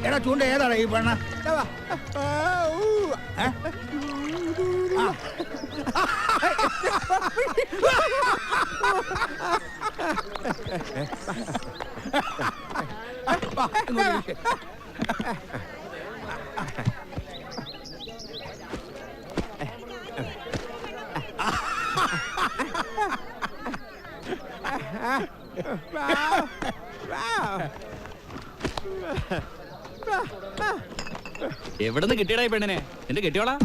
എടാ ചൂണ്ട ഏതാടാ ഈ പെണ്ണ? എവിടുന്ന് കിട്ടിയടാ ഈ പെണ്ണിനെ? എന്റെ കെട്ടിയോളാ?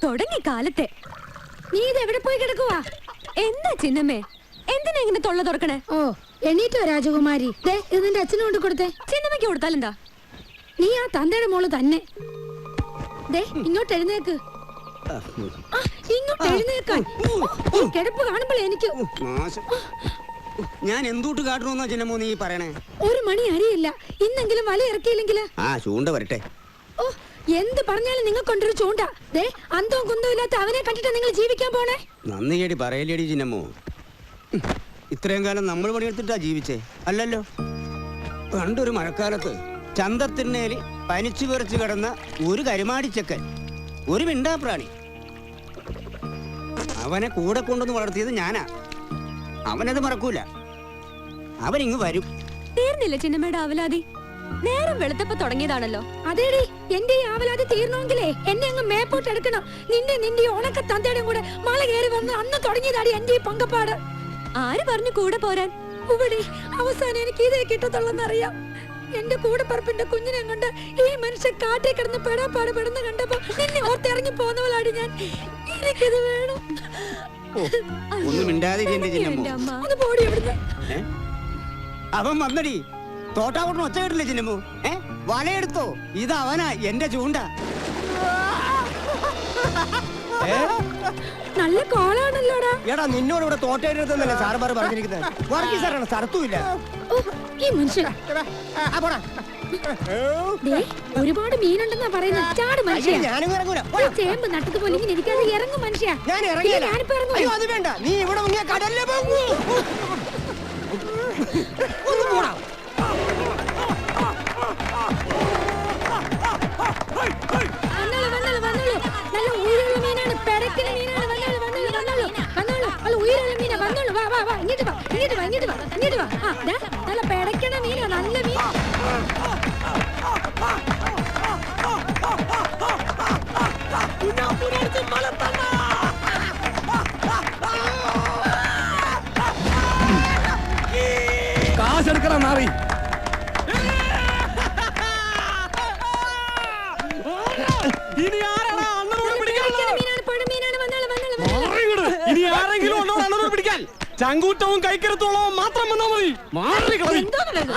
തുടങ്ങി കാലത്തെ നീ ഇതെവിടെ പോയി കിടക്കുവാ? എന്താ ചിന്നമ്മേ, എന്തിനാ ഇങ്ങനെ തൊള്ള തുറക്കണേ? ഓ എണീറ്റോ രാജകുമാരി? ഇത് നിന്റെ അച്ഛനും കൊണ്ട് കൊടുത്തേ. ചിന്നമ്മയ്ക്ക് കൊടുത്താലെന്താ? നീ ആ തന്തയുടെ മോള് തന്നെ. ഇങ്ങോട്ട് എഴുന്നേക്ക്, ഇങ്ങോട്ട് എഴുന്നേക്കാൻ. കിടപ്പ് കാണുമ്പോൾ എനിക്ക് ഞാൻ എന്തൂട്ട് കാട്ടണമെന്നാ ചിന്നമ്മോ നീ പറയണേ? ഒരു മണി അരിയില്ല, ഇന്നെങ്കിലും വല ഇറക്കിയില്ലെങ്കിൽ ചൂണ്ട വരട്ടെ. ഓ എന്ത് പറഞ്ഞാലും നിങ്ങൾ കൊണ്ടൊരു ചൂണ്ട. ദേ അന്തവും കുന്തവും ഇല്ലാത്ത അവനെ കണ്ടിട്ട് നിങ്ങൾ ജീവിക്കാൻ പോണേ? നന്ദി കേടി പറയലേടി ചിന്നമ്മോ. ഇത്രയും കാലം നമ്മൾ പണിയെടുത്തിട്ടാ ജീവിച്ചേ അല്ലല്ലോ. പണ്ടൊരു മഴക്കാലത്ത് ചന്തത്തിന്നേലി പനിച്ചു വിറച്ച് കിടന്ന ഒരു കരുമാടിച്ചക്കൻ, ഒരു മിണ്ടാപ്രാണി. അവനെ കൂടെ കൊണ്ടുവന്ന് വളർത്തിയത് ഞാനാ. അവനത് മറക്കൂല. അവനിങ്ങ് വരും. തീർന്നില്ല ചിന്നമ്മയുടെ ആവലാതി? നേരം വെളുത്തപ്പോ തുടങ്ങിയതാണല്ലോ. അതേടി, എന്റെ ഈ ആവലാതി തീർന്നെങ്കിലേ എന്നെ അങ്ങ് മേപ്പോട്ട് എടുക്കണം. നിന്റെ ഉണക്ക തന്തയുടെയും കൂടെ മല കയറി വന്ന് അന്ന് തുടങ്ങിയതാടി എന്റെ ഈ പങ്കപ്പാട്. ആര് പറഞ്ഞു കൂടെ പോരാൻ? ഇവിടെ അവസാനം എനിക്ക് ഇതേ കിട്ടത്തുള്ളെന്നറിയാം. എന്റെ കൂടെ പറപ്പിന്റെ കുഞ്ഞിനെ കൊണ്ട് ഈ മനുഷ്യൻ കാട്ടിൽ കിടന്ന് പെടാപ്പാട് പെടുന്ന കണ്ടപ്പോ നിന്നെ ഓർത്തിറങ്ങി പോന്നവളാടി ഞാൻ. എനിക്കിത് വേണം. ഒന്നും മിണ്ടാതിരിക്കണ്ടേ ചിന്നമ്മോ. എന്റെ അമ്മ. ഒന്ന് പോടി ഇവിടുന്ന്. അവൻ വന്നടി. തോട്ടാവട്ടം ഒച്ച കേട്ടില്ലേ ചിന്നമ്മോ? വലയെടുത്തോ? ഇത് അവനാ എന്റെ ചൂണ്ട. നല്ല കോളാണല്ലോടാ. എടാ നിന്നോട് ഇവിടെ തോട്ടയെടുത്തല്ലേ സാറുമാർ പറഞ്ഞിരിക്കുന്നത്. വർഗീസ് സാറാണ്, സ്ഥലത്തുമില്ല. ഓ, ഈ മനുഷ്യൻ ദേ, ഒരുപാട് മീനുണ്ടെന്നാ പറയുന്നത്. ചാട് മനുഷ്യ. ഞാനും ഇറങ്ങൂല. ഈ ചേമ്പ് നട്ടതുപോലെ ഇങ്ങനെ ഇരിക്കാതെ ഇറങ്ങും മനുഷ്യ. ഞാൻ ഇറങ്ങിയില്ല. ഞാനിപ്പോ ഇറങ്ങും. അയ്യോ അത് വേണ്ട, നീ ഇവിടെ മുങ്ങിയ കടലിലെ പോകൂ. ഒന്ന് പോടാ. വന്നോളൂ. നല്ല ഉயிருള്ള മീനാണ്, പെടക്കുന്ന മീനാണ്. വന്നോളൂ. അല്ല ഉயிருള്ള മീനാ. വന്നോളൂ. വാ. ഇങ്ങോട്ട് വാ. ആ, ദാ, നല്ല പെടക്കണ മീനാ, നല്ല മീൻ. കാശെടുക്കണം മാറി. ഇനി ആരാണ് അണ്ണനോട് പിടിക്കാൻ? മീനാണ്, പുഴമീനാണ്. വന്നോളൂ. ഇനി ആരെങ്കിലും അണ്ണനോട് പിടിക്കാൻ ചങ്കൂറ്റവും കൈക്കരുത്തോളവും മാത്രം വന്നാ മതി.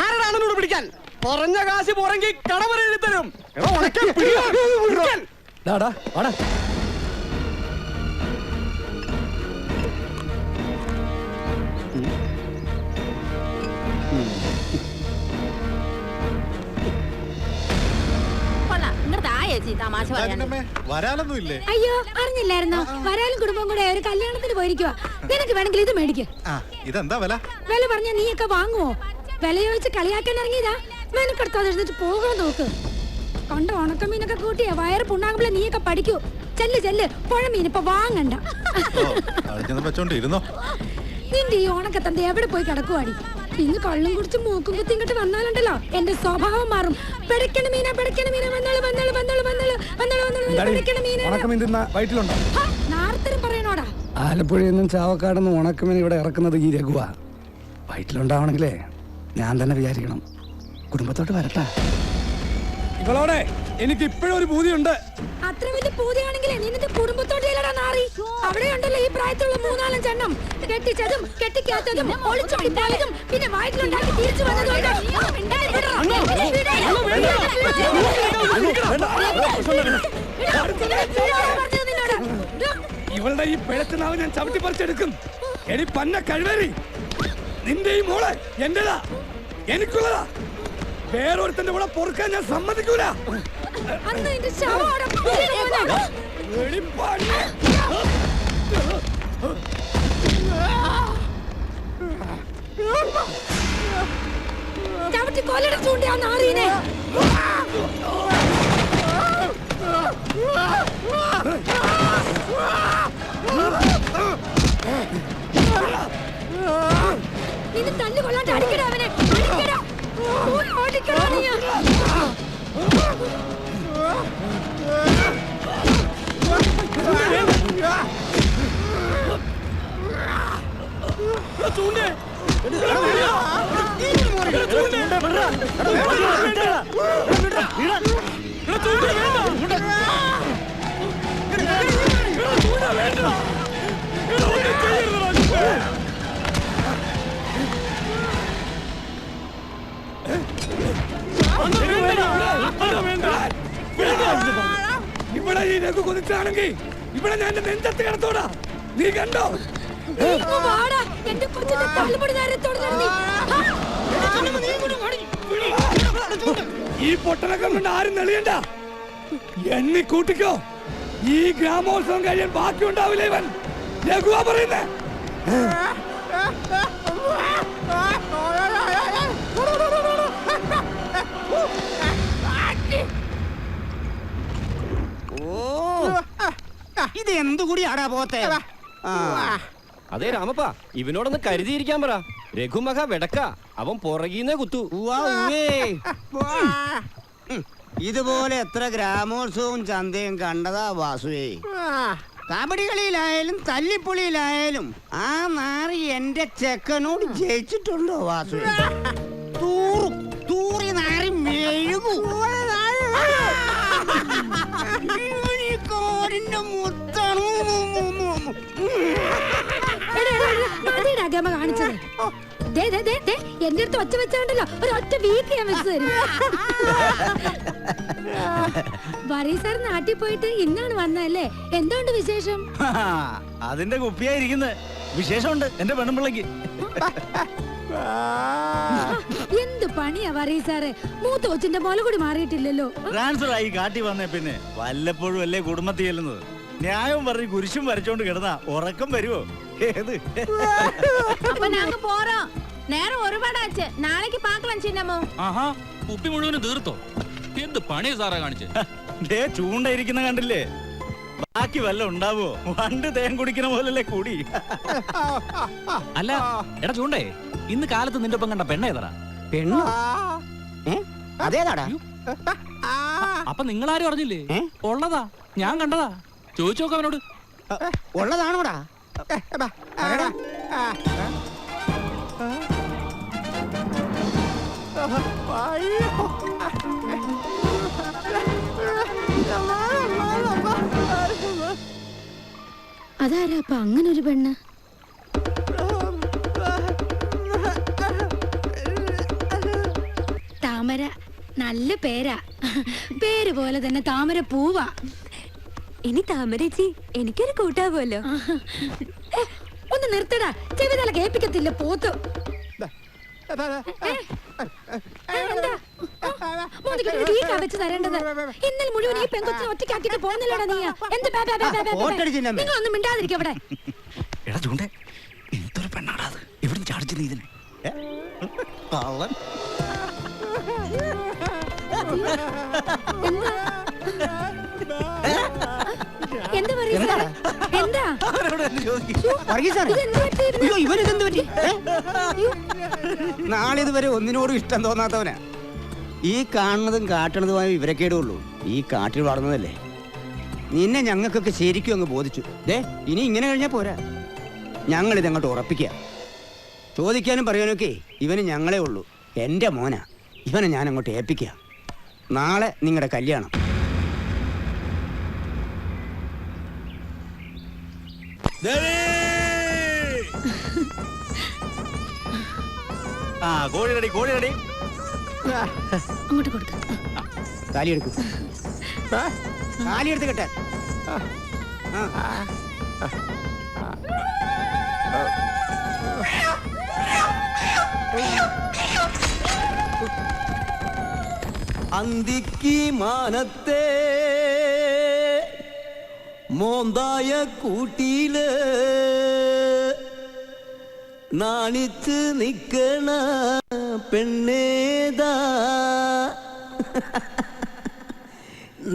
ആരാണ് അണ്ണനോട് പിടിക്കാൻ? പറഞ്ഞ കാശ് പോരെങ്കിൽ കടവരെ എഴുതി തരും. വരാലൊന്നുമില്ലേ? അയ്യോ, അറിഞ്ഞില്ലായിരുന്നോ? വരാലും കുടുംബം കൂടെ ഒരു കല്യാണത്തിന് പോയിരിക്കുവാ. നിനക്ക് വേണമെങ്കിൽ ഇത് മേടിക്ക്. ഇതെന്താ വില? വില പറഞ്ഞാ നീയൊക്കെ വാങ്ങുവോ? വില ചോദിച്ച് കളിയാക്കാൻ ഇറങ്ങിയതാ. മെനക്കെടുത്താതെ എഴുന്നിട്ട് പോകാൻ നോക്ക്. കണ്ട ഉണക്കമീനൊക്കെ കൂട്ടിയാ വയറ് പുണ്ണാകുമ്പോഴേ നീയൊക്കെ പഠിക്കൂ. ചെല്ല് പുഴമീൻ ഇപ്പൊ വാങ്ങണ്ട. വെച്ചോണ്ടിരുന്നോ? നിന്റെ ഈ ഉണക്കത്തന്ത എവിടെ പോയി കിടക്കുവാടി? ഇന്ന് കള്ളും കുടിച്ച് മൂക്കും കുത്തി ഇങ്ങോട്ട് വന്നാലുണ്ടല്ലോ എന്റെ സ്വഭാവം മാറും. പെടക്കണ മീനാ. നാർത്തരം പറയണോടാ. ആലപ്പുഴയിൽ നിന്നും ചാവക്കാടെന്നും ഉണക്കമീൻ ഇവിടെ ഇറക്കുന്നത് ഈ രഘുവാ. വയറ്റിലുണ്ടാവണെങ്കിലേ ഞാൻ തന്നെ വിചാരിക്കണം. കുടുംബത്തോട്ട് വരട്ടെ. ഇവളോടെ എനിക്ക് ഇപ്പോഴും ഒരു പൂതിയുണ്ട്. അത്ര വലിയ പൂതിയാണെങ്കിലേ നിന്റെ കുടുംബത്തോട്ടില്ലടാ നാറി. അവിടെ ഉണ്ടല്ലോ ഈ പ്രായത്തിലുള്ള 4-5 എണ്ണം. കെട്ടിച്ചതും കെട്ടിക്കാത്തതും ഒളിച്ചോടി പോയതും പിന്നെ വയറ്റിലുണ്ടാക്കി തിരിച്ചു വന്നതും. ഇവളുടെ ഈ പിഴച്ചുനാവ് ഞാൻ ചവിട്ടി പറിച്ചെടുക്കും. എടി പന്ന കഴിവേറി, നിന്റെ ഈ മോളെ എന്റേതാ, എനിക്കുള്ളതാ. വേറൊരുത്തന്റെ കൂടെ പൊറുക്കാൻ ഞാൻ സമ്മതിക്കൂല. ചവിട്ടി കൊല്ലട ചൂണ്ടിയാ നാറീനെ. നിന്നെ തല്ലു കൊള്ളാണ്ട് അടിക്കടാ അവനെ. ഓടിക്കടാ നീ. ഇവിടെ ഈ രഘു കൊതിച്ചാണെങ്കിൽ ഇവിടെ ഞാൻ എന്റെ നെഞ്ചത്ത് കിടത്തോടാ. നീ കണ്ടോ? ഈ പൊട്ടനൊക്കെ കൊണ്ട് ആരും നെളിയണ്ട. എണ്ണി കൂട്ടിക്കോ. ഈ ഗ്രാമോത്സവം കഴിയാൻ ബാക്കിയുണ്ടാവില്ല ഇവൻ. രഘുവാ പറയുന്നേ. ഇത് എന്തുകൂടി ആടാ പോത്തെ. അതെ രാമപ്പ, ഇവനോടൊന്ന് കരുതിയിരിക്കാൻ പറ. രഘുമഹ വെടക്ക, അവൻ പുറകീന്നേ കുത്തു. ഇതുപോലെ എത്ര ഗ്രാമോത്സവവും ചന്തയും കണ്ടതാ വാസുവേ. കബഡി കളിയിലായാലും തല്ലിപ്പൊളിയിലായാലും ആ നാറി എന്റെ ചെക്കനോട് ജയിച്ചിട്ടുണ്ടോ വാസുവേ? തൂറി നാറി മെഴുകൂ. ഗമ കാണിച്ചത് എന്റെ അടുത്ത് ഒച്ച വെച്ചോണ്ടല്ലോ ഒരു ഒറ്റ വീട്ടിൽ ഞാൻ വെച്ച് തരും. സാർ നാട്ടിൽ പോയിട്ട് ഇന്നാണ് വന്നല്ലേ? എന്തുകൊണ്ട് വിശേഷം? അതിന്റെ കുപ്പിയായിരിക്കുന്നത്. വിശേഷമുണ്ട് എന്റെ പെണ്ണുപിള്ളക്ക്. എന്ത് പണിയാ സാറേ, മൂത്ത കൊച്ചിന്റെ മുല കൂടി മാറിയിട്ടില്ലല്ലോ. ട്രാൻസ്ഫർ ആയി കാട്ടി വന്നേ പിന്നെ വല്ലപ്പോഴും അല്ലേ കുടുംബത്തിൽ ചെല്ലുന്നത്. ന്യായവും പറഞ്ഞ് കുരിശും വരച്ചോണ്ട് കിടന്നാ ഉറക്കം വരുവോ? ഏത് അപ്പൊ ഞങ്ങ പോറോം. നേരം ഒരുപാടാച്ച്. നാളേക്ക് പാക്കണം ചിന്നമ്മോ. ആഹാ, കുപ്പി മുഴുവനും തീർത്തോ? എന്ത് പണിയാ സാറാ കാണിച്ച്? ദേ ചൂണ്ടയിരിക്കുന്ന കണ്ടില്ലേ? ബാക്കി വല്ല ഉണ്ടാവോ? വണ്ട് തേൻ കുടിക്കുന്ന പോലല്ലേ കൂടി. അല്ല എടാ ചൂണ്ടേ, ഇന്ന് കാലത്ത് നിന്റെ ഒപ്പം കണ്ട പെണ്ണേതടാ? പെണ്ണോ? അതേതാടാ? അപ്പൊ നിങ്ങളാരും അറിഞ്ഞില്ലേ? ഉള്ളതാ, ഞാൻ കണ്ടതാ. ചോദിച്ചു നോക്കാം അവനോട്. ഉള്ളതാണോടാ? അതാരാ അപ്പൊ അങ്ങനെ ഒരു പെണ്ണ്? താമര. നല്ല പേരാ. പേര് പോലെ തന്നെ താമര പൂവാ. ഇനി താമരേച്ചി എനിക്കൊരു കൂട്ടാവുമല്ലോ. ഒന്ന് നിർത്തടാ, ചെവിതല കേൾപ്പിക്കത്തില്ല പോത്ത്. വെച്ച് തരേണ്ടത് ഇന്നലെ മുഴുവൻ ഈ പെങ്കൊച്ചിനെ ഒറ്റയ്ക്കാക്കിട്ട് പോകുന്നില്ലടാ നീ. എന്ത് നിങ്ങളൊന്നും മിണ്ടാതിരിക്കും അവിടെ. എടാ ചൂണ്ടേ, എന്തൊരു പെണ്ണാടാ അത്? എവിടെ ചാടിച്ചു നീ ഇതിനെ? എന്താ പറയുക? എന്താ നാളെ ഇതുവരെ ഒന്നിനോടും ഇഷ്ടം തോന്നാത്തവനാ. ഈ കാണുന്നതും കാട്ടണതുമായ വിവരക്കേടുള്ളൂ. ഈ കാട്ടിൽ വളർന്നതല്ലേ. നിന്നെ ഞങ്ങൾക്കൊക്കെ ശരിക്കും അങ്ങ് ബോധിച്ചു. ഇനി ഇങ്ങനെ കഴിഞ്ഞാൽ പോരാ. ഞങ്ങളിതങ്ങോട്ട് ഉറപ്പിക്കുക. ചോദിക്കാനും പറയാനൊക്കെ ഇവന് ഞങ്ങളേ ഉള്ളൂ. എൻ്റെ മോനാ. ഇവനെ ഞാൻ അങ്ങോട്ട് ഏൽപ്പിക്കുക. നാളെ നിങ്ങളുടെ കല്യാണം. ആ കോഴിയടി കോഴിയടി. അങ്ങോട്ട് കൊടുക്ക. കാലിയെടുക്കും. കാലിയെടുത്ത് കേട്ടെ. അന്തിക്ക് മാനത്തെ മോന്തായ കൂട്ടിയില് നാണിച്ച് നിക്കണ പെണ്ണേതാ?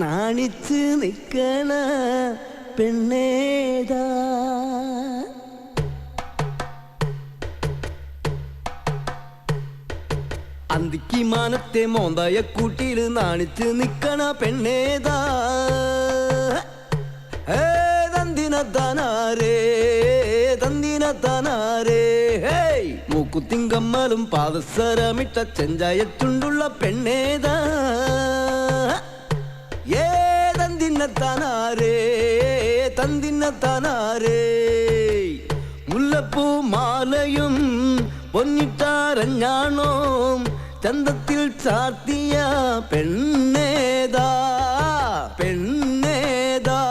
നാണിച്ച് നിക്കണ പെണ്ണേതാ? അന്തിക്ക് മാനത്തെ മോന്തായ കൂട്ടിയില് നാണിച്ച് നിക്കണ പെണ്ണേതാ? തന്തിനത്താനാരേ തന്തിനത്താനാരേ. മൂക്കുത്തിൻ കമ്മലും പാദസരമിട്ട ചെഞ്ചായത്തുണ്ടുള്ള പെണ്ണേതാ? തന്തിനത്താനാരേ തന്തിനത്താനാരേ. മുല്ലപ്പൂ മാലയും പൊന്നിട്ടാരഞ്ഞാണോ ചന്തത്തിൽ ചാർത്തിയ പെണ്ണേതാ? പെണ്ണേതാ?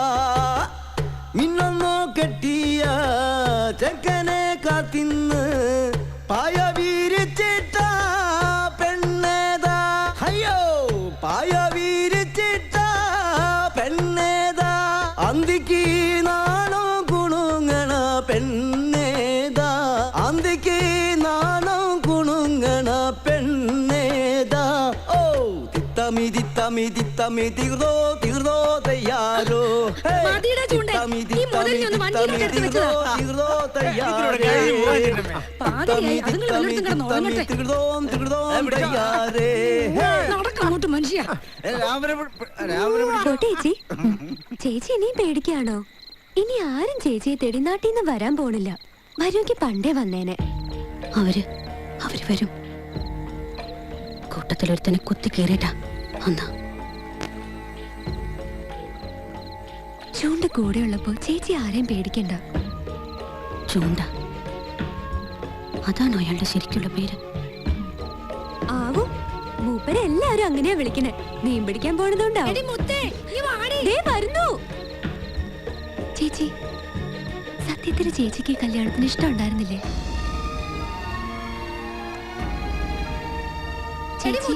മിന്നൊന്നോ കെട്ടിയ ചെക്കനെ കാത്തിന്ന് പായ വീരിച്ചിട്ട പെണ്ണേതാ? അയ്യോ, പായ വീരിച്ചിട്ട തിത്തമ്മി തീർന്നോ തീർന്നോ തയ്യാറോ മതിയുടെ ചൂണ്ടേ, ഈ മുതലിനെ ഒന്ന് വഞ്ചിയിലോട്ട് എടുത്ത് വെച്ചതാ. തീർന്നോ പാതിരിയായി, അതുങ്ങൾ വല്ലയിടത്തും കിടന്ന് ഉറങ്ങട്ടെ. തയ്യാറേ നടക്കങ്ങോട്ട് മനുഷ്യ. ചേച്ചി ചേച്ചി ഇനിയും പേടിക്കാണോ? ഇനി ആരും ചേച്ചിയെ തേടി നാട്ടിന്ന് വരാൻ പോണില്ല. വരുമെങ്കിൽ പണ്ടേ വന്നേനെ. അവര് വരും. കൂട്ടത്തിലൊരുത്തനെ കുത്തി കയറിട്ടാ ഒന്നാ. ചൂണ്ട കൂടെ ഉള്ളപ്പോ ചേച്ചി ആരെയും പേടിക്കണ്ട. ചൂണ്ട, അതാണോ അയാളുടെ ശരിക്കുള്ള പേര്? ആവും. മൂപ്പരെ എല്ലാരും അങ്ങനെയാ വിളിക്കണേ. മീൻ പിടിക്കാൻ പോണതുകൊണ്ടാവും. എടി മുത്തേ, നീ വാടി. ദേ വരുന്നു. ചേച്ചി, സത്യത്തിൽ ചേച്ചിക്ക് കല്യാണത്തിന് ഇഷ്ടം ഉണ്ടായിരുന്നില്ലേ? ചേച്ചി,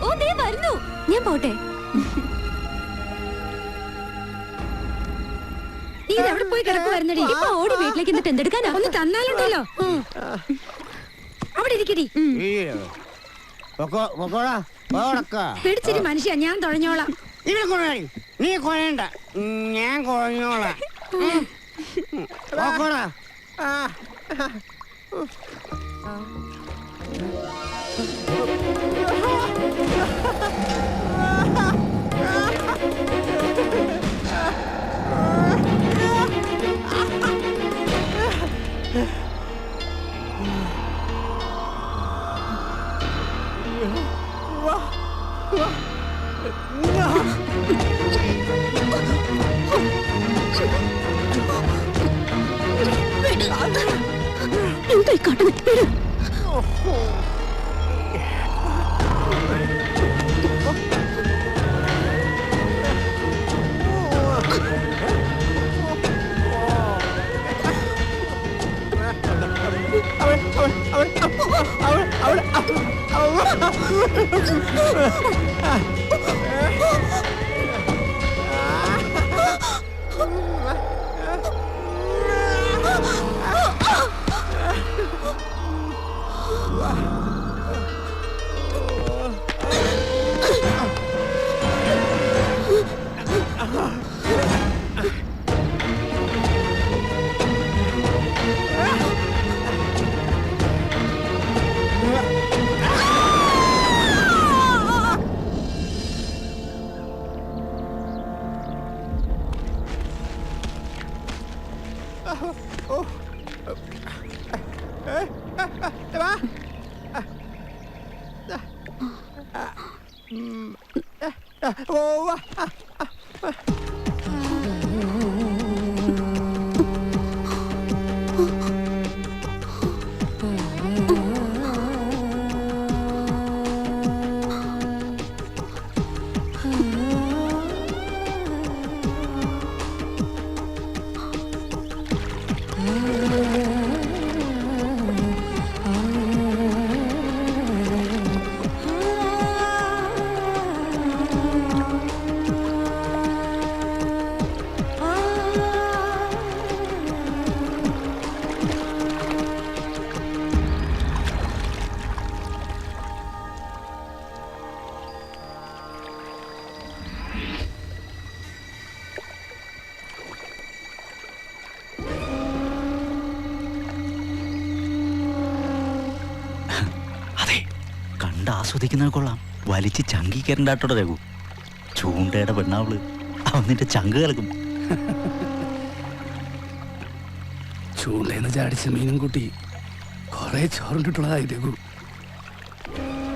ഓ ദേ വരുന്നു. ഞാൻ പോട്ടെ. നീ എവിടെ പോയി കിടക്കുവായിരുന്നടി? ഇപ്പൊ ഓടി വീട്ടിലേക്ക് എന്നിട്ട് എന്തെടുക്കാനാ? ഒന്ന് തന്നാലുണ്ടല്ലോ. അവിടെ ഇരിക്കടി. പിടിച്ചിരി മനുഷ്യ, ഞാൻ തുഴഞ്ഞോളാം. നീ കൊഴയണ്ട, ഞാൻ കൊഴഞ്ഞോളാം. എന്തായി കാട്ടുന്നത്? വരൂ. ആസ്വദിക്കുന്നത് കൊള്ളാം. വലിച്ച് ചങ്കി കയറണ്ടാട്ടോടെ രഘു. ചൂണ്ടയുടെ പെണ്ണാവള് അവൻ നിന്റെ ചങ്ക് കലക്കും. ചൂണ്ടേന്ന് ചാടിച്ച മീനും കൂട്ടി കുറെ ചോറിട്ടിട്ടുള്ളതായി രഘു.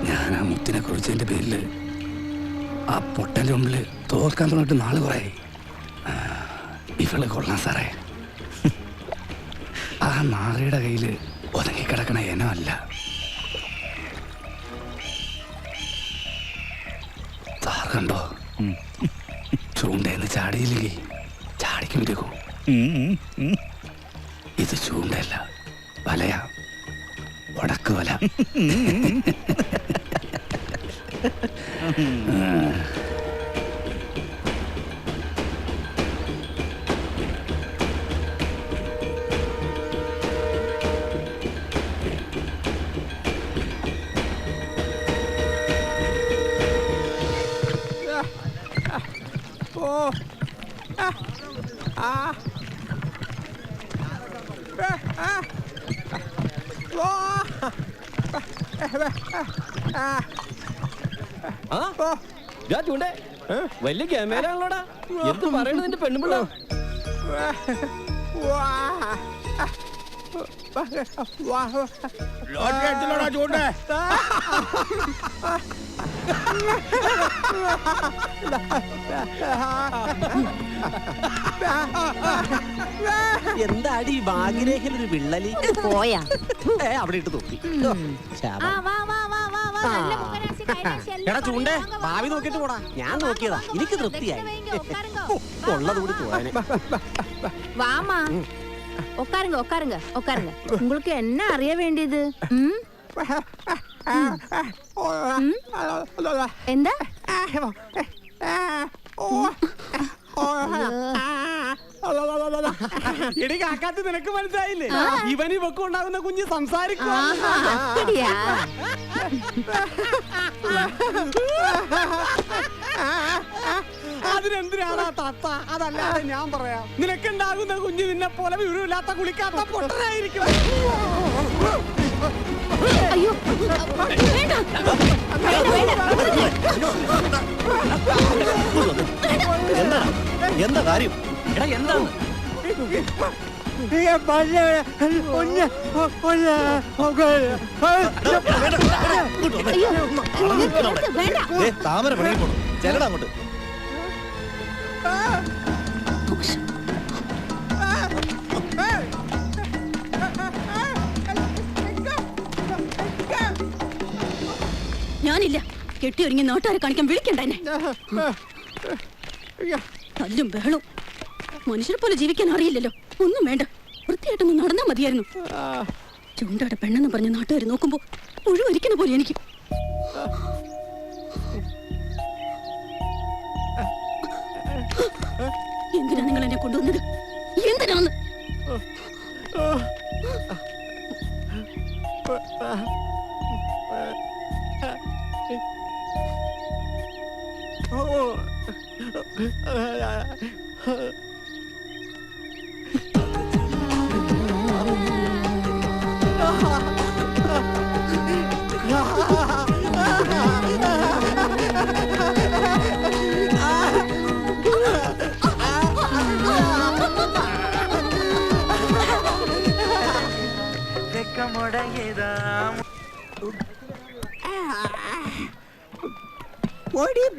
ഞാൻ ആ മുത്തിനെ കുറിച്ചതിന്റെ പേരില് ആ പൊട്ടന്റെ മുമ്പില് തോൽക്കാൻ തുടങ്ങിട്ട് നാള് കുറേ. ഇവള് കൊള്ളാം സാറേ. ആ നാറിയുടെ കയ്യില് ഒതുങ്ങിക്കിടക്കണ ഇനമല്ല. സാർ കണ്ടോ, ചൂണ്ടേന്ന് ചാടിയില്ലെങ്കിൽ ചാടിക്കും രഘു. ഇത് ചൂണ്ടല്ല, വലയാ, വടക്ക് വല. ചൂണ്ടേ വലിയ ക്യാമറയാണല്ലോടാ. എന്ത് പറയണു നിന്റെ പെണ്ണുപിള്ള? ചൂണ്ടേ എന്താടി ഭാഗ്യരേഖയിലൊരു വിള്ളലി പോയാ അവിടെ ഇട്ട് നോക്കി. എടാ ചൂണ്ടേ ഭാവി നോക്കിട്ട് പോടാ. ഞാൻ നോക്കിയതാ, എനിക്ക് തൃപ്തിയായി. ഉള്ളത് കൂടി പോവാന്. வாமா உட்காருங்க உட்காருங்க உட்காருங்க. உங்களுக்கு என்ன அறிய வேண்டியது? എന്താ? എടി കാക്കാത്ത് നിനക്ക് മനസ്സിലായില്ലേ? ഇവന് ഇവക്ക് ഉണ്ടാകുന്ന കുഞ്ഞ് സംസാരിക്കും. அப்படியா? അതിനെന്തിനാണ് തത്ത? അതല്ലാതെ ഞാൻ പറയാം. നിനക്കുണ്ടാകുന്ന കുഞ്ഞ് നിന്നെ പോലെ വിവരമില്ലാത്ത കുളിക്കാത്ത പൊട്ടനായിരിക്കും. അയ്യോ വേണ്ട എന്താ കാര്യം? എടാ എന്താണ്? താമര പണിയിൽ പോണു. ചെല്ലടാ അങ്ങോട്ട്. ഞാനില്ല. കെട്ടിയൊരുങ്ങി നാട്ടുകാരെ കാണിക്കാൻ വിളിക്കണ്ട എന്നെ. തല്ലും ബഹളും. മനുഷ്യരെ പോലെ ജീവിക്കാൻ അറിയില്ലല്ലോ. ഒന്നും വേണ്ട, വൃത്തിയായിട്ടൊന്ന് നടന്നാ മതിയായിരുന്നു. ചൂണ്ടയുടെ പെണ്ണെന്ന് പറഞ്ഞ് നാട്ടുകാർ നോക്കുമ്പോ ഒഴിവരിക്കുന്ന പോലെ എനിക്ക്. എന്തിനാ നിങ്ങൾ എന്നെ കൊണ്ടുവന്നത്? എന്തിനാന്ന്?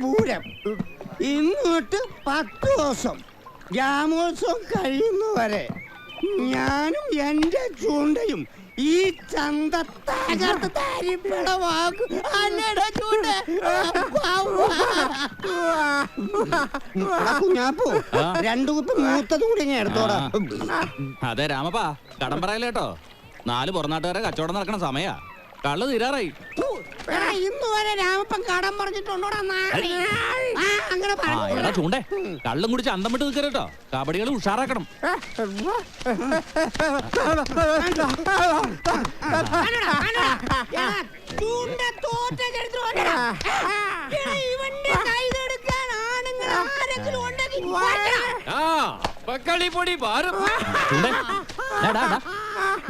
പൂരം ഇങ്ങോട്ട് 10 ദിവസം ഗ്രാമോത്സവം കഴിയുന്നവരെ ഞാനും എന്റെ ചൂണ്ടയും ഈ ചന്ത തകർത്തരിപ്പടമാക്കും. കുഞ്ഞാപ്പോ 2 കുത്ത് മൂത്തത് കൂടി ഞാൻ എടുത്തോടാ. അതെ രാമപ്പാ, കടം പറയല്ലേട്ടോ. 4 പുറനാട്ടുകാരെ കച്ചവടം നടക്കണ സമയാ. കള്ള് തീരാറായി. ഇന്ന് വരെ രാമപ്പൻ കടം പറഞ്ഞിട്ടുണ്ടോടാ? അങ്ങനെ എടാ ചൂണ്ടേ, കള്ളും കുടിച്ച് അന്തം വിട്ട് നിൽക്കരുട്ടോ. കബഡികൾ ഉഷാറാക്കണം.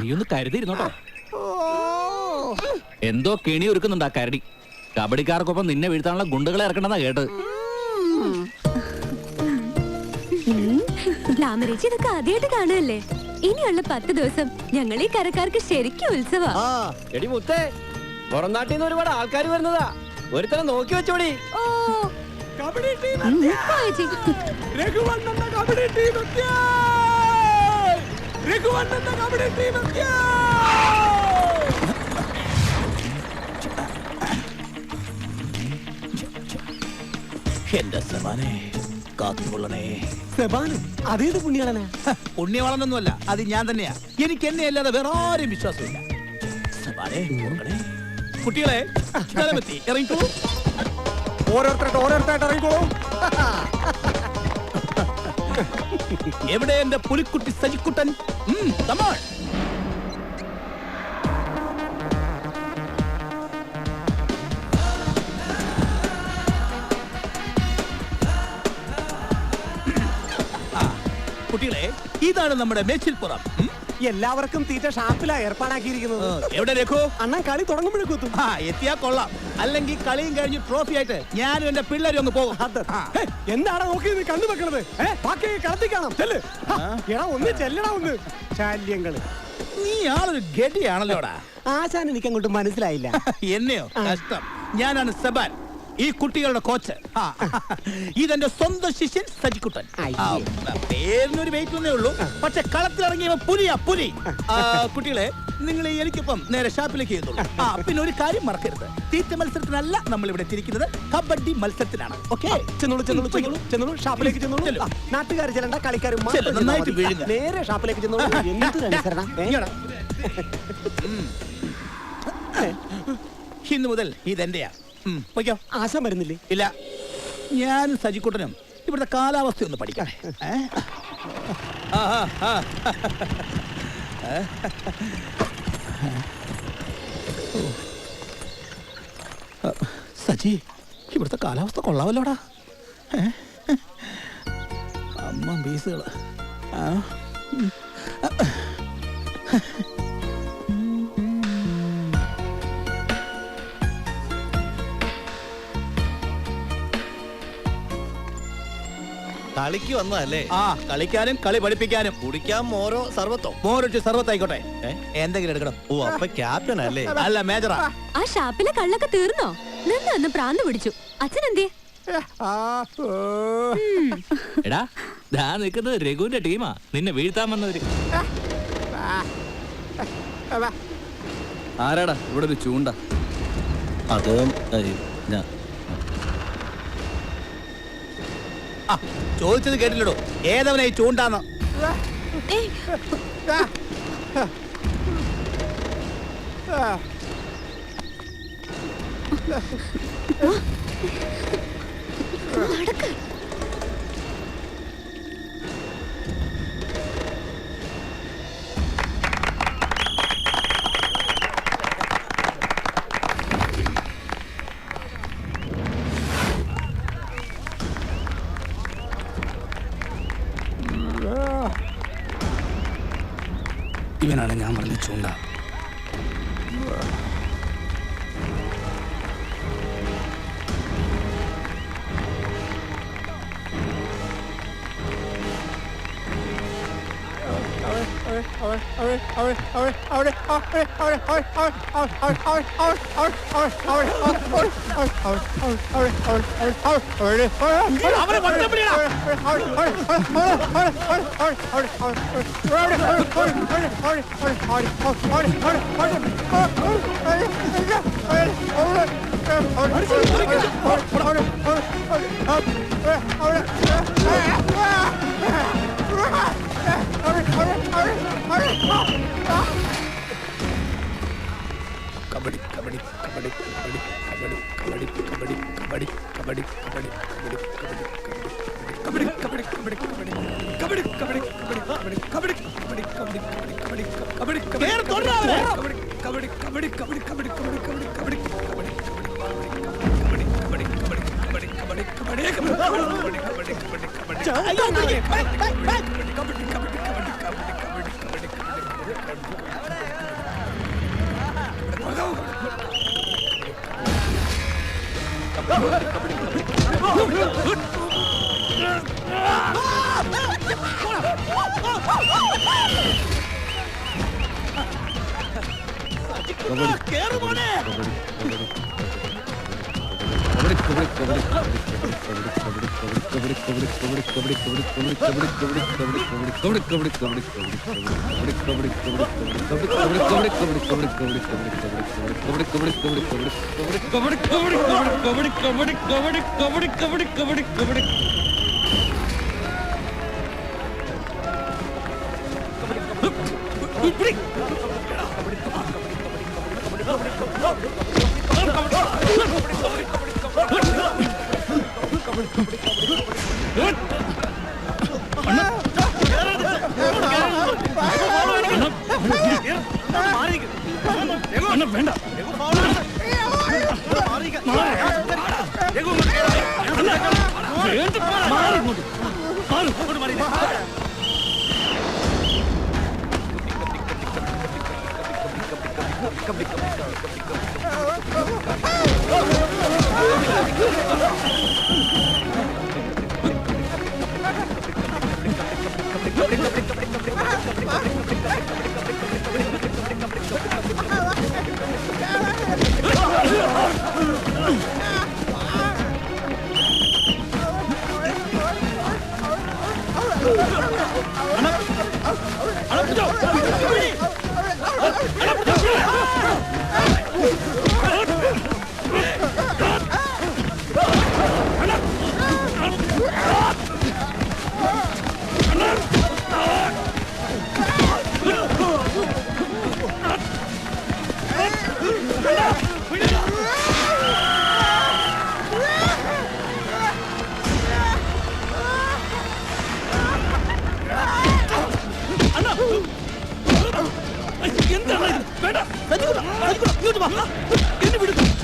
നീ ഒന്ന് കരുതിയിരുന്നോട്ടോ. എന്തോ കെണി ഒരുക്കുന്നുണ്ടാ കരടി. കബഡിക്കാർക്കൊപ്പം നിന്നെ വീഴ്ത്താനുള്ള ഗുണ്ടുകളെ ഇറക്കണമെന്നാ കേട്ട്. ഗ്ലാമറേച്ചി ഇതൊക്കെ ആദ്യമായിട്ട് കാണുമല്ലേ? ഇനിയുള്ള 10 ദിവസം ഞങ്ങൾ ഈ കരക്കാർക്ക് ശരിക്കും ഉത്സവാ. എടി മുത്തേ, പുറം നാട്ടിൽ നിന്ന് ഒരുപാട് ആൾക്കാർ വരുന്നതാ. ഒരുത്തരം നോക്കി വെച്ചോടി. കബഡി ടീം രഘുവണ്ണന്റെ കബഡി ടീം രഘുവണ്ണന്റെ കബഡി ടീം എന്റെ സമാനെ കാത്തുകൊള്ളണേ. അതേത് പുണ്യാളനാ? പുണ്യവാളനൊന്നുമല്ല, അത് ഞാൻ തന്നെയാ. എനിക്ക് എന്നെ അല്ലാതെ വേറെ ആരും വിശ്വാസമില്ല. സമാനെ കുട്ടികളെ സ്ഥലമെത്തി, ഇറങ്ങിക്കോളൂ. ഓരോരുത്തരായിട്ട് ഇറങ്ങിക്കോളൂ. എവിടെ എന്റെ പുലിക്കുട്ടി സജിക്കുട്ടൻ? തമാൾ കുട്ടികളെ ഇതാണ് നമ്മുടെ മേച്ചിൽപ്പുറം. എല്ലാവർക്കും തീറ്റ ഷാപ്പിലാ ഏർപ്പാടാക്കിയിരിക്കുന്നത്. എവിടെ രഘു? അണ്ണൻ കളി തുടങ്ങുമ്പോഴേക്കും എത്തിയാ കൊള്ളാം. അല്ലെങ്കിൽ കളിയും കഴിഞ്ഞ് ട്രോഫി ആയിട്ട് ഞാനും എന്റെ പിള്ളേരും ഒന്ന് പോകും. എന്താണ് നോക്കി നീ കണ്ണു വെക്കണത്? ബാക്കി കളത്തി കാണാം. ചെല്ല്. എടാ ഒന്ന് ചെല്ലടാ ഒന്ന്. ശല്യങ്ങള്. നീ ആളൊരു ഗഡിയാണല്ലോടാ. ആശാൻ എനിക്ക് അങ്ങോട്ട് മനസ്സിലായില്ല. എന്നെയോ? കഷ്ടം. ഞാനാണ് സെബാൻ, ഈ കുട്ടികളുടെ കോച്ച്. ഇതെന്റെ സ്വന്തം ശിഷ്യൻ സജിക്കുട്ടൻ. പേരിനൊരു വെയിറ്റ് ഒന്നേ ഉള്ളൂ, പക്ഷെ കളത്തിലിറങ്ങിയ പുലിയാ പുലി. കുട്ടികളെ, നിങ്ങൾ എനിക്കൊപ്പം നേരെ ഷാപ്പിലേക്ക് ചെയ്യുന്നുള്ളൂ. പിന്നെ ഒരു കാര്യം മറക്കരുത്, തീറ്റ മത്സരത്തിനല്ല നമ്മൾ ഇവിടെ തിരിക്കുന്നത്, കബഡി മത്സരത്തിനാണ്. ഓക്കെ, ചെന്നോളൂ ഷാപ്പിലേക്ക് ചെന്നോളൂ. നാട്ടുകാർ ചെല്ലണ്ട, കളിക്കാർ നന്നായിട്ട് വീഴുക. നേരെ ഷാപ്പിലേക്ക് ചെന്നോളൂ. ഇന്ന് മുതൽ ഇതെന്റെയാ. ആശാൻ വരുന്നില്ലേ? ഇല്ല, ഞാനും സജിക്കുട്ടനും ഇവിടുത്തെ കാലാവസ്ഥ ഒന്ന് പഠിക്കണേ. സജി, ഇവിടുത്തെ കാലാവസ്ഥ കൊള്ളാവല്ലോടാ. അമ്മ ബീസുകള്. കളിക്ക് വന്നതല്ലേ? കളിക്കാനും കളി പഠിപ്പിക്കാനും. കുടിക്കാൻ മോരോ സർവത്തോ? മോരൊരു സർവത്തായിക്കോട്ടെ. എന്തെങ്കിലും എടുക്കണം. ഓ, അപ്പൊ ക്യാപ്റ്റൻ അല്ലേ? അല്ല, മേജറാ. ആ ഷാപ്പിലെ കള്ളൊക്കെ തീർന്നോ? നിന്ന് പ്രാന്ത് പിടിച്ചു. അച്ഛൻ എന്തേ? എടാ, ദാ നിൽക്കുന്നത് രഘുവിന്റെ ടീമാ, നിന്നെ വീഴ്ത്താൻ വന്നവര്. ആരാടാ ഇവിടെ ഒരു ചൂണ്ട? അത് ചോദിച്ചത് കേട്ടില്ലടോ, ഏതവനായി ചൂണ്ടാന്ന്? ഇവനാണ് ഞാൻ പറഞ്ഞ ചൂണ്ട.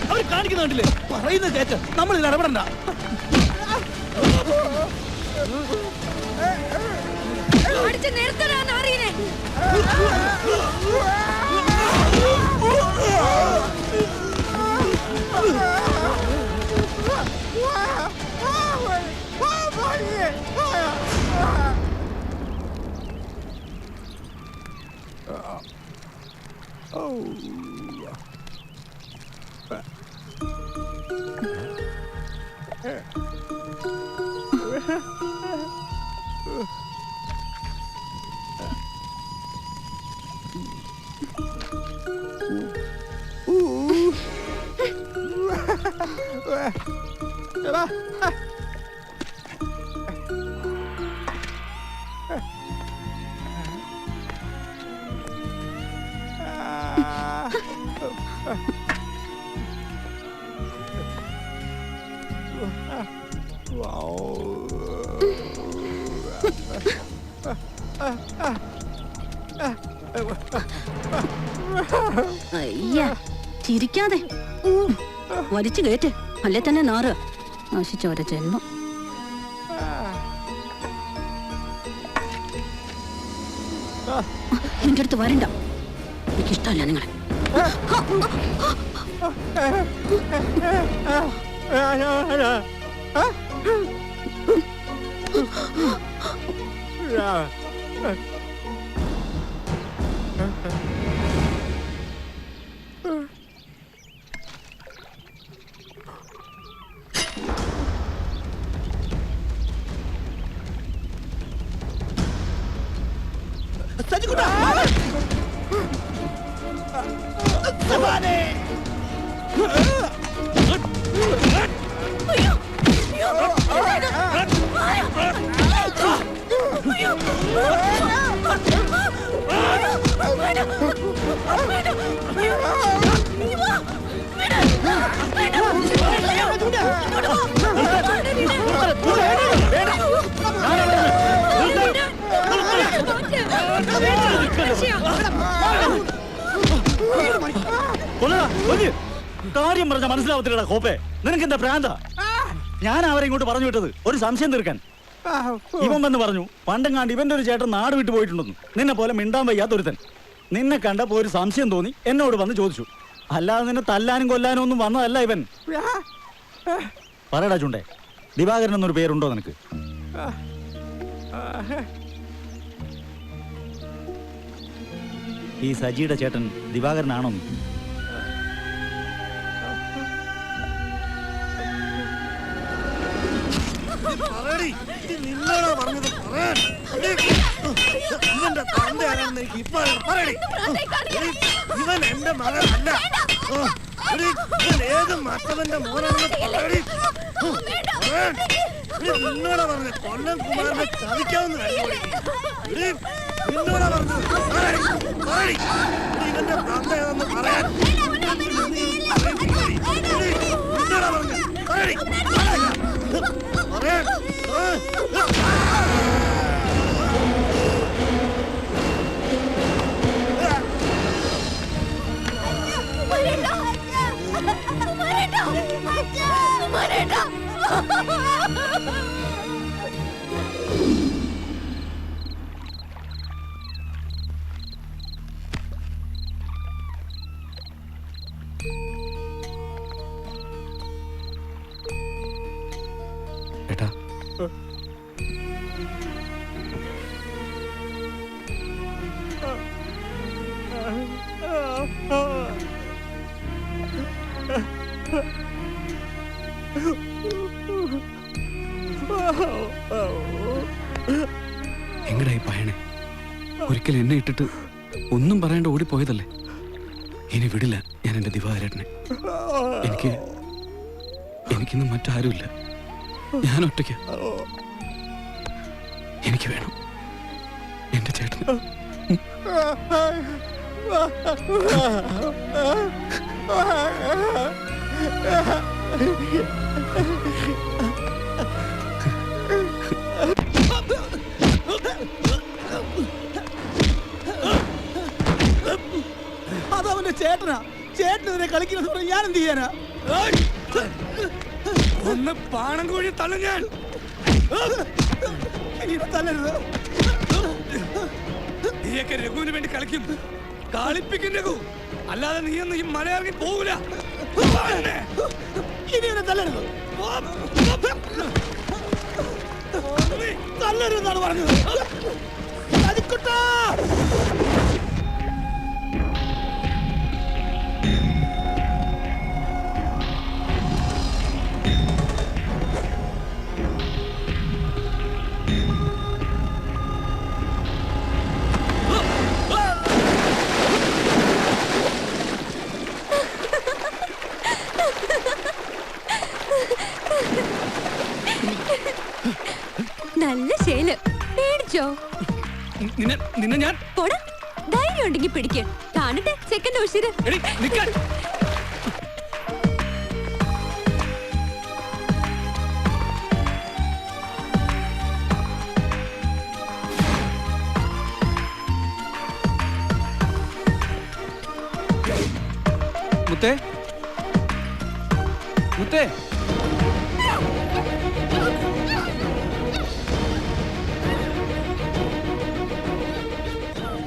അവർ കാണിക്കുന്ന കണ്ടില്ലേ? പറയുന്നത് കേട്ട് നമ്മൾ ഇതിൽ ഇടപെടണ്ട. അയ്യ, ചിരിക്കാതെ വലിച്ചു കയറ്റ്, അല്ലേ തന്നെ നാറ് നശിച്ചവരെ ജന്മം. എന്റെ അടുത്ത് വരണ്ട, എനിക്കിഷ്ടമല്ല നിങ്ങളെ. കാര്യം പറഞ്ഞ മനസ്സിലാവത്തില്ലടാ കോപ്പേ, നിനക്ക് എന്താ ഭ്രാന്ത? ഞാൻ അവരെ ഇങ്ങോട്ട് പറഞ്ഞു വിട്ടത് ഒരു സംശയം തീർക്കാൻ. ഇവൻ വന്ന് പറഞ്ഞു പണ്ടെങ്ങാണ്ട് ഇവന്റെ ഒരു ചേട്ടൻ നാട് വിട്ടു പോയിട്ടുണ്ടെന്ന്. നിന്നെ പോലെ മിണ്ടാൻ വയ്യാത്തൊരുത്തൻ. നിന്നെ കണ്ടപ്പോ ഒരു സംശയം തോന്നി എന്നോട് വന്ന് ചോദിച്ചു. അല്ലാതെ നിന്നെ തല്ലാനും കൊല്ലാനും ഒന്നും വന്നതല്ല ഇവൻ. പറയടാ ചുണ്ടേ, ദിവാകരൻ എന്നൊരു പേരുണ്ടോ നിനക്ക്? ഈ സജിയുടെ ചേട്ടൻ ദിവാകരനാണോ? നിന്നോടാ പറഞ്ഞത് ഇവന്റെ തന്തയാണെന്ന് എനിക്ക് ഇപ്പൊ ഇവൻ എന്റെ മകനല്ല. ഇവൻ ഏത് മറ്റവന്റെ മോനാണെന്ന് നിന്നോടാ പറഞ്ഞ കൊല്ലം കുമാരനെ ചതിക്കാവുന്ന നിന്നോടാ പറഞ്ഞത് ഇവന്റെ തന്തയാണെന്ന് പറയാൻ നിന്നോടാ പറഞ്ഞ എങ്ങടായി പയണേ? ഒരിക്കൽ എന്നെ ഇട്ടിട്ട് ഒന്നും പറയാണ്ട് ഓടിപ്പോയതല്ലേ. ഇനി വിടില്ല ഞാൻ എന്റെ ദിവാകരേട്ടനെ. എനിക്കിന്ന് മറ്റാരുമില്ല. ഞാൻ ഒറ്റയ്ക്ക്. എനിക്ക് വേണം എന്റെ ചേട്ടന്. അതവന്റെ ചേട്ടനാ. ചേട്ടനെതിരെ കളിക്കുന്നത് പറഞ്ഞ് ഞാൻ എന്ത് ചെയ്യാനാ? ഒന്ന് പാണം കോഴി തള്ളു ഞാൻ. തല്ലരുത്. നീയൊക്കെ രഘുവിന് വേണ്ടി കളിക്കും, കളിപ്പിക്കും രഘു. അല്ലാതെ നീയൊന്നും ഈ മലയിറങ്ങി പോകൂല. ഇനി എന്നെ തല്ലരുത്. തല്ലരുതെന്നാണ് പറഞ്ഞത്. സജിക്കുട്ടാ! നല്ല ശേലം. പേടിച്ചോ? നിന്നെ ഞാൻ പോടാ. ധൈര്യം ഉണ്ടെങ്കിൽ പിടിക്ക്. കാണട്ടെ സെക്കൻഡ് ഉശിര്. മുത്തേ, മുത്തേ.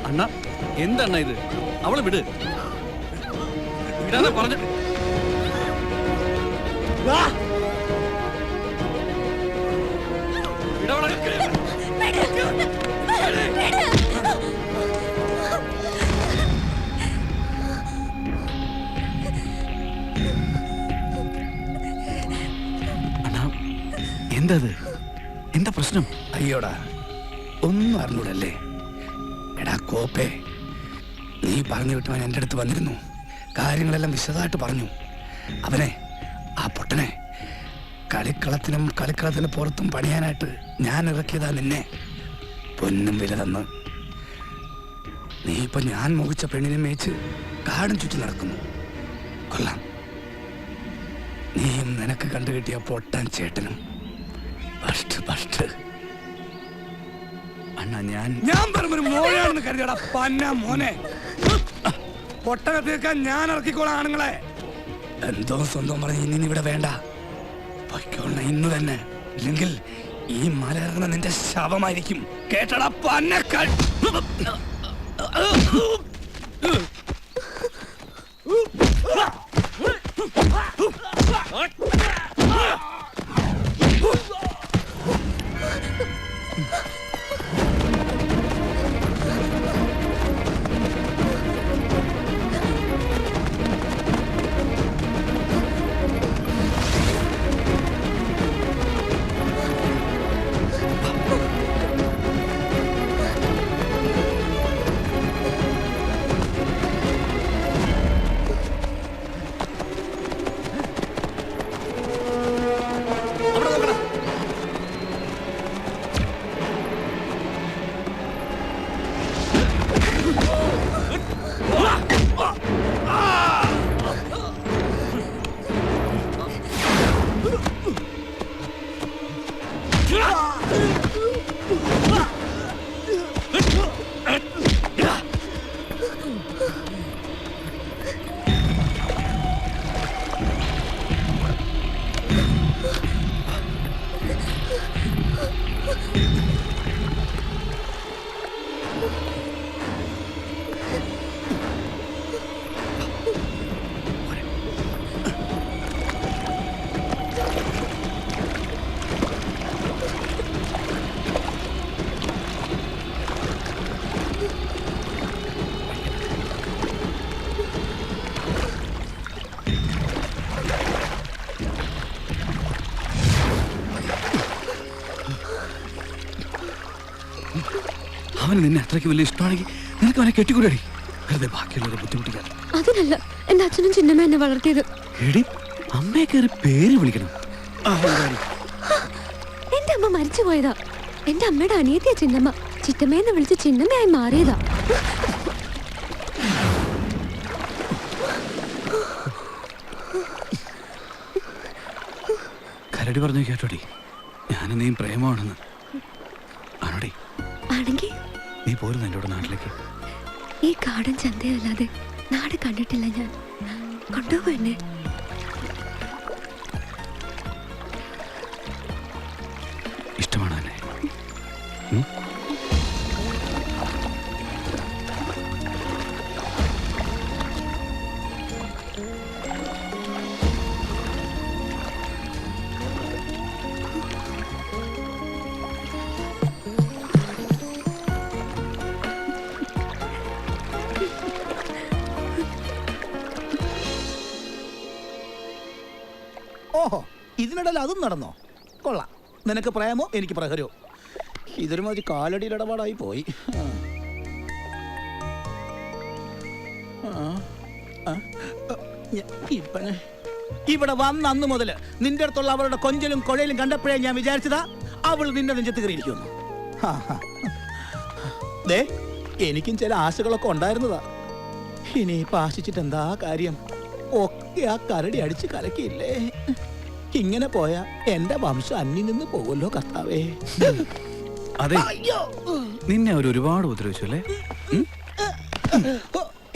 അണ്ണ എന്തണ്ണ ഇത്? അവളെ വിട്. വിടാതെ പറഞ്ഞു. എന്തത്? എന്താ പ്രശ്നം? അയ്യോടാ, ഒന്നും അറിഞ്ഞൂടല്ലേ. എടാ കോപ്പേ, നീ പറഞ്ഞു വിട്ടവൻ എൻ്റെ അടുത്ത് വന്നിരുന്നു. കാര്യങ്ങളെല്ലാം വിശദമായിട്ട് പറഞ്ഞു. അവനെ, ആ പൊട്ടനെ, കളിക്കളത്തിന് പുറത്തും പണിയാനായിട്ട് ഞാൻ ഇറക്കിയതാ നിന്നെ. പൊന്നും വില തന്ന് നീ ഇപ്പൊ ഞാൻ മോഹിച്ച പെണ്ണിനെ മേച്ച് കാടും ചുറ്റി നടക്കുന്നു. കൊള്ളാം. നീയും നിനക്ക് കണ്ടുകിട്ടിയ പൊട്ടാൻ ചേട്ടനും അണ്ണാ. ഞാൻ പറഞ്ഞൊരു മോനാണെന്ന് കരുതിയടാ പന്ന മോനെ. പൊട്ടക തീർക്കാൻ ഞാൻ ഇറക്കിക്കോളാം ആണുങ്ങളെ. എന്തോ സ്വന്തം പറഞ്ഞ് ഇനി ഇവിടെ വേണ്ട. പൊയ്ക്കോളണം ഇന്ന് തന്നെ. ഇല്ലെങ്കിൽ ഈ മല ഇറങ്ങുന്ന നിന്റെ ശവമായിരിക്കും. കേട്ടടാ പന്നക്കൾ. അവന് നിന്നെ അത്രയ്ക്ക് വലിയ ഇഷ്ടമാണെങ്കിൽ നിനക്ക് അവനെ കെട്ടിക്കൂടി. വെറുതെ ബാക്കിയുള്ളവരെ ബുദ്ധിമുട്ടിക്കാൻ. അതിനല്ല എന്റെ അച്ഛനും ചിന്നമ്മ എന്നെ വളർത്തിയത്. എടി, അമ്മയെ കയറി പേര് വിളിക്കണം. എന്റെ അമ്മ മരിച്ചു പോയതാ. എന്റെ അമ്മയുടെ അനിയത്തിയ ചിന്നമ്മ. ചിറ്റമ്മയെന്ന് വിളിച്ച് ചിന്നമ്മയായി മാറിയതാ. കരടി പറഞ്ഞു കേട്ടോടി, ഞാനെന്നെയും പ്രേമമാണെന്ന്. ആണോടി? ആണെങ്കി നീ പോരുന്നു എൻ്റെ കൂടെ നാട്ടിലേക്ക്. ഈ കാടൻ ചന്തയല്ലാതെ നാട് കണ്ടിട്ടില്ല ഞാൻ. കൊണ്ടുപോ എന്നെ. ഇഷ്ടമാണോ എന്നെ? ഓഹോ, ഇതിനിടയിൽ അതും നടന്നോ? കൊള്ളാം. നിനക്ക് പ്രേമോ എനിക്ക് പ്രഹരോ. ഇതൊരു മാതിരി കാലടിയിൽ ഇടപാടായി പോയി. ഇവിടെ വന്ന അന്ന് മുതൽ നിന്റെ അടുത്തുള്ള അവളുടെ കൊഞ്ചലും കൊഴയിലും കണ്ടപ്പോഴേ ഞാൻ വിചാരിച്ചതാ അവൾ നിന്റെ നെഞ്ചത്ത് കയറിയിരിക്കുന്നു. ദേ, എനിക്കും ചില ആശകളൊക്കെ ഉണ്ടായിരുന്നതാ. ഇനിയിപ്പോ ആശിച്ചിട്ട് എന്താ കാര്യം? ഒക്കെ ആ കരടി അടിച്ച് കലക്കിയില്ലേ. ഇങ്ങനെ പോയാ എന്റെ വംശം അന്യം നിന്ന് പോകുമല്ലോ കർത്താവേ. അതെ, നിന്നെ അവർ ഒരുപാട് ഉപദ്രവിച്ചു അല്ലേ?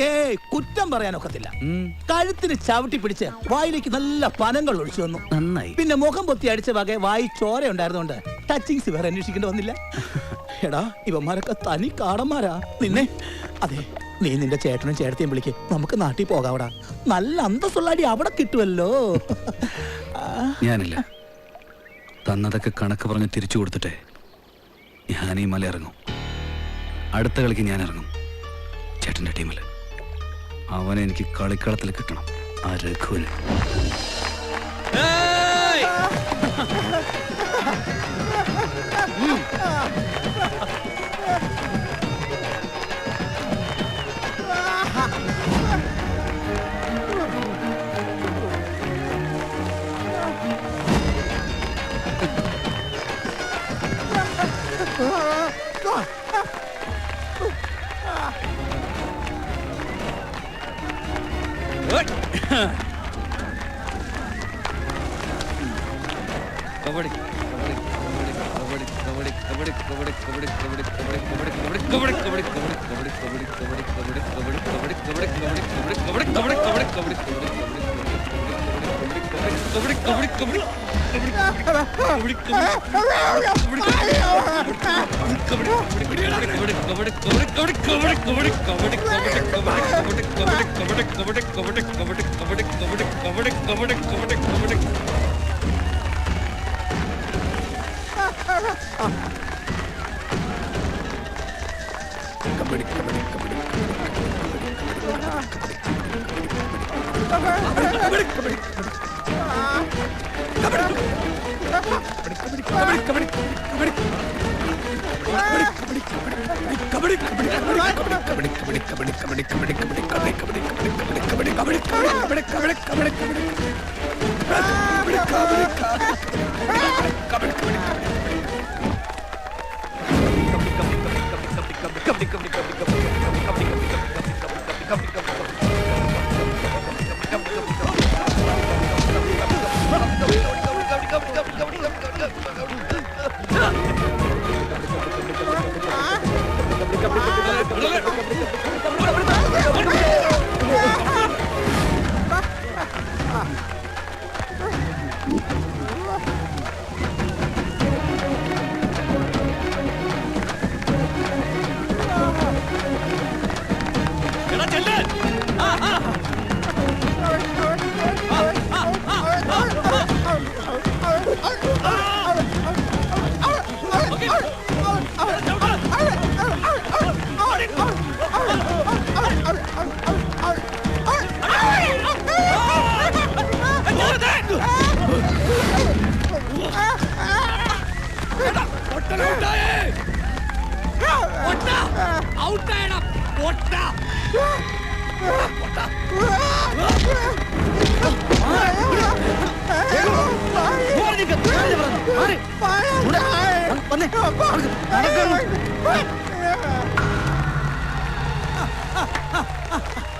ഏയ്, കുറ്റം പറയാനൊക്കത്തില്ല. കഴുത്തിന് ചവിട്ടി പിടിച്ച് വായിലേക്ക് നല്ല പനങ്ങൾ ഒഴിച്ചു വന്നു. നന്നായി. പിന്നെ മുഖം പൊത്തി അടിച്ച വകെ വായി ചോര ഉണ്ടായിരുന്നോണ്ട് ടച്ചിങ്സ് വേറെ അന്വേഷിക്കേണ്ടി വന്നില്ല. എടാ, ഇവന്മാരൊക്കെ തനി കാടന്മാരാ. നിന്നെ അതെ, നീ നിന്റെ ചേട്ടനും ചേട്ടത്തെയും വിളിക്ക്, നമുക്ക് നാട്ടിൽ പോകാവടാ. നല്ല അന്തസ്സുള്ള അടി അവിടെ കിട്ടുമല്ലോ. ഞാനില്ല, തന്നതൊക്കെ കണക്ക് പറഞ്ഞ് തിരിച്ചു കൊടുത്തിട്ടേ ഞാൻ ഈ മല ഇറങ്ങും. അടുത്ത കളിക്ക് ഞാൻ ഇറങ്ങും ചേട്ടന്റെ ടീമിൽ. അവനെ എനിക്ക് കളിക്കളത്തിൽ കിട്ടണം, ആ രഘുവിന്.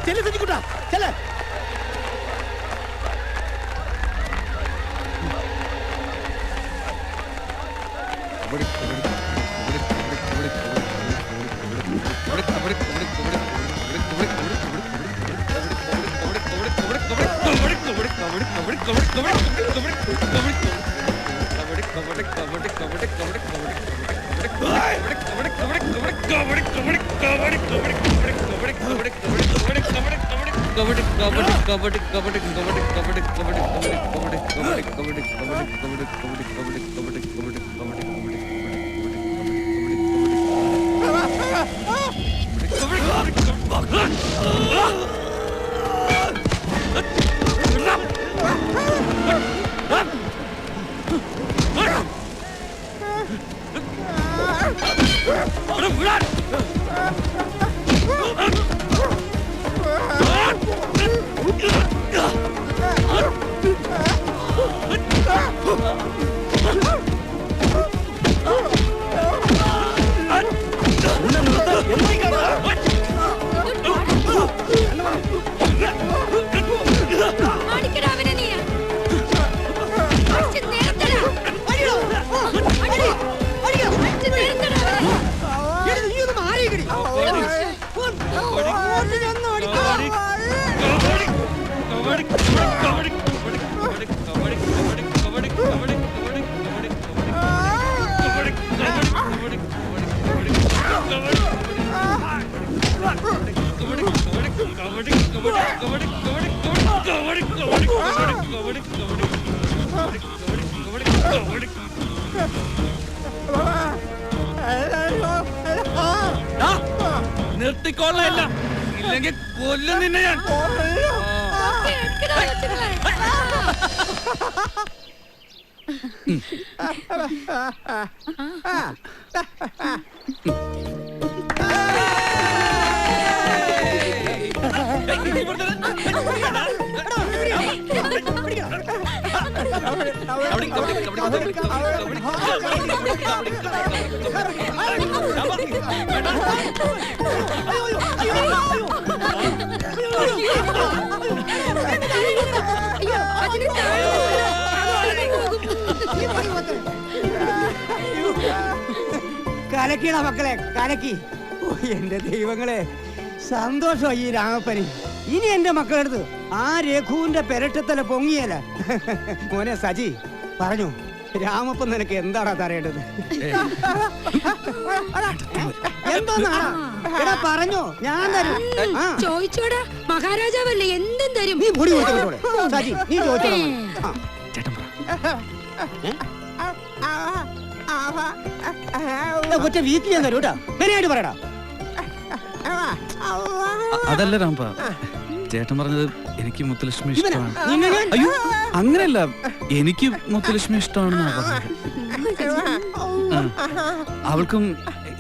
ചെല്ല് സജിക്കുട്ടാ, ചെല്ല്. നിർത്തിക്കൊള്ളല്ല, ഇല്ലെങ്കിൽ കൊല്ലും നിന്നെ ഞാൻ. കലക്കിടാ മക്കളെ, കലക്കി. ഓ എന്റെ ദൈവങ്ങളെ, സന്തോഷമായി ഈ രാമപ്പന്. ഇനി എന്റെ മക്കളെടുത്ത് ആ രഘുവിന്റെ പെരട്ടത്തല പൊങ്ങിയല്ല. മോനെ സജി പറഞ്ഞു, രാമപ്പൻ നിനക്ക് എന്താടാ തരേണ്ടത്? എന്തോന്നാ പറഞ്ഞോ, ഞാൻ തരും. ചോദിച്ചോടാ, മഹാരാജാവല്ലേ, എന്തും തരും. നീ പൊടി കൊടുത്തോളെ സജി, നീ ചോദിച്ചോളെ. ഒറ്റ വീക്കിൽ ഞാൻ തരൂ കേട്ടാ, മെനയായിട്ട് പറയടാ. അതല്ല രാംപ, ചേട്ടൻ പറഞ്ഞത് എനിക്ക് മുത്തുലക്ഷ്മി ഇഷ്ടമാണ്. അയ്യോ അങ്ങനെയല്ല, എനിക്ക് മുത്തുലക്ഷ്മി ഇഷ്ടമാണെന്നാ പറഞ്ഞത്. അവൾക്കും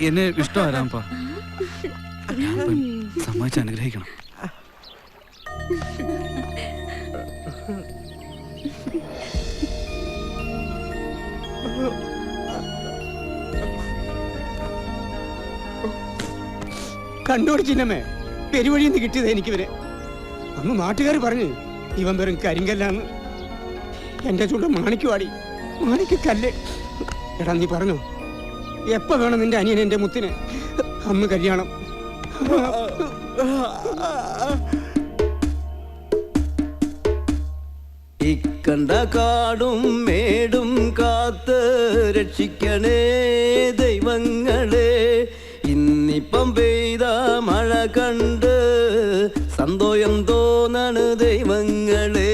എന്നെ ഇഷ്ടമാണ് രാംപ. സമ്മതിച്ച് അനുഗ്രഹിക്കണം. കണ്ടോടി ചിന്നമ്മേ, പെരുവഴിയിൽ നിന്ന് കിട്ടിയത് എനിക്കിവര്. അന്ന് നാട്ടുകാർ പറഞ്ഞു ഇവൻ വെറും കരിങ്കല്ലാന്ന്. എന്റെ ചൂട് മാണിക്കുവാടി, മാണിക്കല്ല്. എടാ നീ പറഞ്ഞു, എപ്പോ വേണം നിന്റെ അനിയൻ എന്റെ മുത്തിന്? അന്ന് കല്യാണം. ഇക്കണ്ട കാടും മേടും കാത്ത് രക്ഷിക്കണേ ദൈവങ്ങളെ. ഇന്നിപ്പം പെയ്ത മഴ കണ്ട് സന്തോഷം തോന്നണ് ദൈവങ്ങളെ.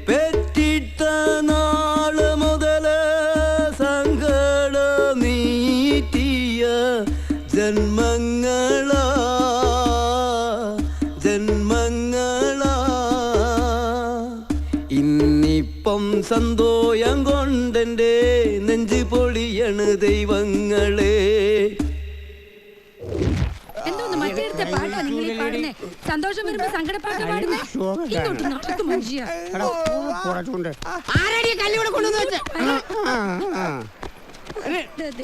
പെറ്റിട്ട നാള് മുതല് സങ്കട നീറ്റിയ ജന്മങ്ങളാ ജന്മങ്ങളാ. ഇന്നിപ്പം സന്തോഷം കൊണ്ടെന്റെ നെഞ്ച് പൊളിയണ് ദൈവങ്ങളെ. സന്തോഷം വരുമ്പോ സങ്കടപ്പാട്ട് പാടുന്നേ. ഇങ്ങോട്ട് നടക്കും മനുഷ്യ.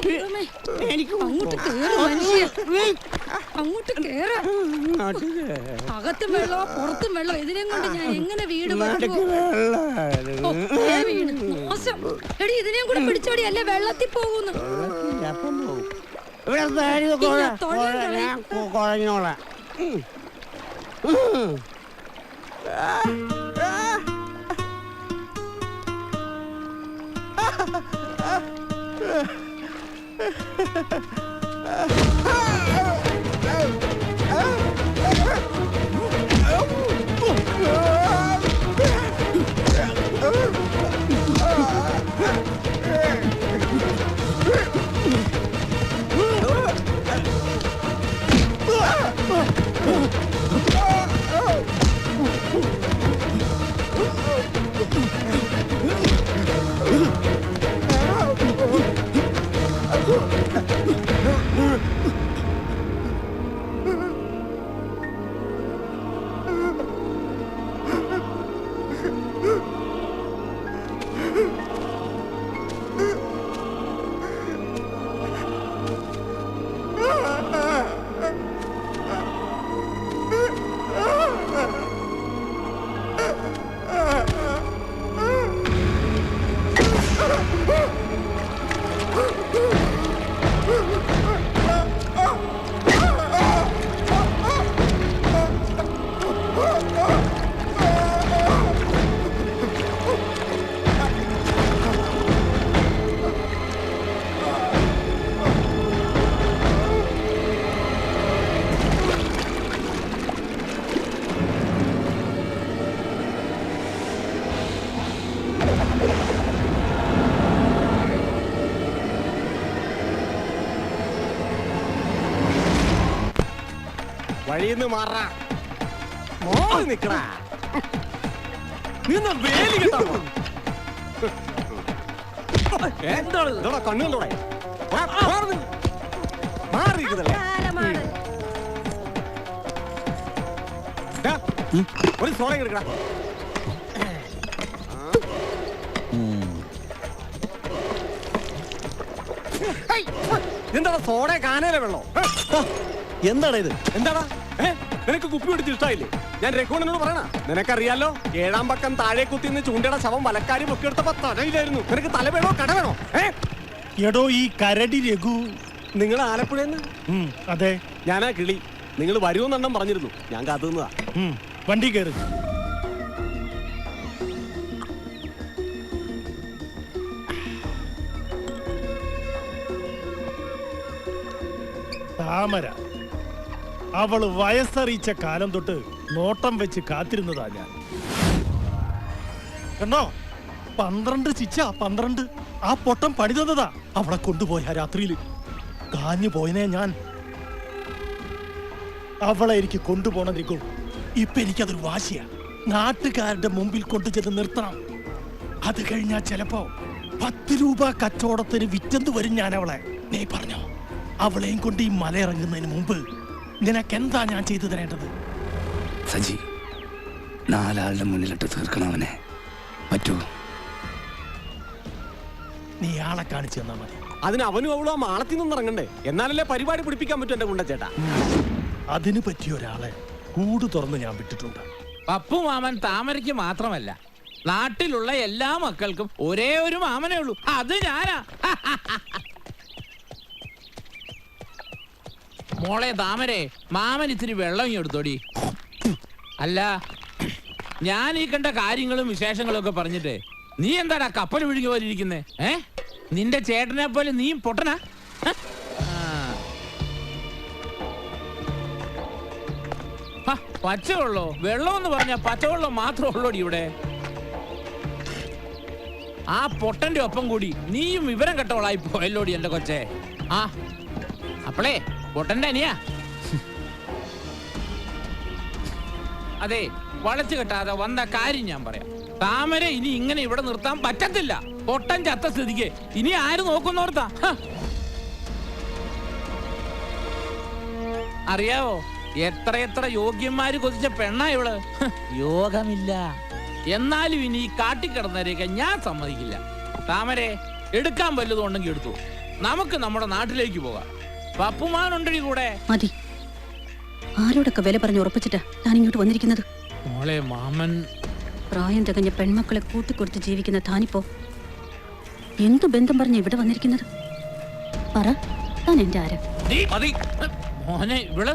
ദൈവമേ, അങ്ങോട്ട് കേറ് മനുഷ്യ, അങ്ങോട്ട് കേറ്. അകത്തും വെള്ളോ പുറത്തും വെള്ളോ, ഇതിനെയും കൊണ്ട് ഞാൻ എങ്ങനെ വീട് വീട് മോശം. എടി ഇതിനെയും കൂടെ പിടിച്ചോടി, അല്ലേ വെള്ളത്തിൽ പോകുന്നു. കുഴഞ്ഞോളാം. വഴിന്ന് മാറാ നിക്കടാ, നീ വേലി കേട്ടോ. എന്താണ് കണ്ണുകൊണ്ടോടെ മാറിയിരിക്കുന്നല്ലേ? ഒരു സോള എടുക്കടാ. എന്താണ് സോഡ കാനയിലെ വെള്ളോ? എന്താണ് ഇത്? എന്താടാ നിനക്ക് കുപ്പി പിടിച്ച് ഇഷ്ടായില്ലേ? ഞാൻ രഘുവണ്ണനോട് പറയണ, നിനക്കറിയാലോ 7-ാം പക്കം താഴെ കുത്തിന്ന് ചൂണ്ടയുടെ ശവം വലക്കാരി പൊക്കിയെടുത്തപ്പോ തലയിലായിരുന്നു. നിനക്ക് തല വേണോ കട വേണോ? എടോ ഈ കരടി രഘു നിങ്ങൾ ആലപ്പുഴന്ന്? അതെ, ഞാനാ കിളി. നിങ്ങൾ വരുമെന്നെണ്ണം പറഞ്ഞിരുന്നു, ഞാൻ കാത്തുനിന്നതാ. വണ്ടി കയറി. താമര അവള് വയസ്സറിയിച്ച കാലം തൊട്ട് നോട്ടം വെച്ച് കാത്തിരുന്നതാ ഞാൻ. കണ്ടോ 12 ശിക്ഷ 12. ആ പൊട്ടം പണി തന്നതാ. അവളെ കൊണ്ടുപോയ രാത്രിയില് കാഞ്ഞു പോയനെ ഞാൻ. അവളെ എനിക്ക് കൊണ്ടുപോകണമെന്നിരിക്കും. ഇപ്പൊ എനിക്കതൊരു വാശിയാ. നാട്ടുകാരുടെ മുമ്പിൽ കൊണ്ടുചെന്ന് നിർത്തണം. അത് കഴിഞ്ഞാൽ ചിലപ്പോ 10 രൂപ കച്ചവടത്തിന് വിറ്റെന്ന് വരും ഞാൻ അവളെ. നീ പറഞ്ഞോ, അവളെയും കൊണ്ട് ഈ മലയിറങ്ങുന്നതിന് മുമ്പ് നിനക്കെന്താ ഞാൻ ചെയ്തു തരേണ്ടത്? സജി, 4 ആളുടെ മുന്നിലിട്ട് തീർക്കണം അവനെ. പറ്റൂ? നീ ആളെ കാണിച്ചു തന്നാ മതി. അതിന് അവനും അവളും ആ മാളത്തിൽ നിന്ന് ഇറങ്ങണ്ടേ? എന്നാലല്ലേ പരിപാടി പിടിപ്പിക്കാൻ പറ്റും എന്റെ ഗുണ്ടച്ചേട്ടാ. അതിന് പറ്റിയ ഒരാളെ കൂട് തുറന്ന് ഞാൻ വിട്ടിട്ടുണ്ട്. പപ്പു മാമൻ താമരയ്ക്ക് മാത്രമല്ല, നാട്ടിലുള്ള എല്ലാ മക്കൾക്കും ഒരേ ഒരു മാമനേ ഉള്ളൂ, അത് ഞാനാ. മോളെ താമരേ, മാമൻ ഇത്തിരി വെള്ളം എടുത്തോടി. അല്ല, ഞാൻ ഈ കണ്ട കാര്യങ്ങളും വിശേഷങ്ങളും ഒക്കെ പറഞ്ഞിട്ട് നീ എന്താടാ കപ്പൽ വിഴുങ്ങി പോലെ ഇരിക്കുന്നേ? നിന്റെ ചേട്ടനെ പോലെ നീ പൊട്ടനാ? പച്ചവെള്ളോ? വെള്ളം എന്ന് പറഞ്ഞാ പച്ചവെള്ളം മാത്രമേ ഉള്ളൂടി ഇവിടെ. ആ പൊട്ടന്റെ ഒപ്പം കൂടി നീയും വിവരം കെട്ടവളായി പോയല്ലോടി എന്റെ കൊച്ചേ. ആ അപ്പളേ പൊട്ടന്റെ അനിയാ. അതെ, വളച്ചു കെട്ടാതെ വന്ന കാര്യം ഞാൻ പറയാം. താമര ഇനി ഇങ്ങനെ ഇവിടെ നിർത്താൻ പറ്റത്തില്ല. പൊട്ടൻ ചത്ത സ്ഥിതിക്ക് ഇനി ആര് നോക്കുന്നോർത്താ? അറിയാവോ, എത്ര യോഗ്യന്മാര് കൊതിച്ച പെണ്ണാ ഇവള്. യോഗമില്ല. എന്നാലും ഇനി ഈ കാട്ടിക്കിടന്നവരെയൊക്കെ ഞാൻ സമ്മതിക്കില്ല. താമരെ, എടുക്കാൻ വല്ലതും ഉണ്ടെങ്കിൽ എടുത്തു. നമുക്ക് നമ്മുടെ നാട്ടിലേക്ക് പോകാം. പപ്പുമാനുണ്ടടി കൂടെ. മതി. ആരോടൊക്കെ വില പറഞ്ഞ് ഉറപ്പിച്ചിട്ടാ ഞാൻ ഇങ്ങോട്ട് വന്നിരിക്കുന്നത്? മോളെ, മാമൻ പ്രായം തികഞ്ഞ പെൺമക്കളെ കൂട്ടിക്കൊടുത്ത് ജീവിക്കുന്ന താനിപ്പോ എന്തു ബന്ധം പറഞ്ഞ് ഇവിടെ വന്നിരിക്കുന്നത്? പറ, താൻ എന്റെ ആരാ? മോനെ, ഇവള്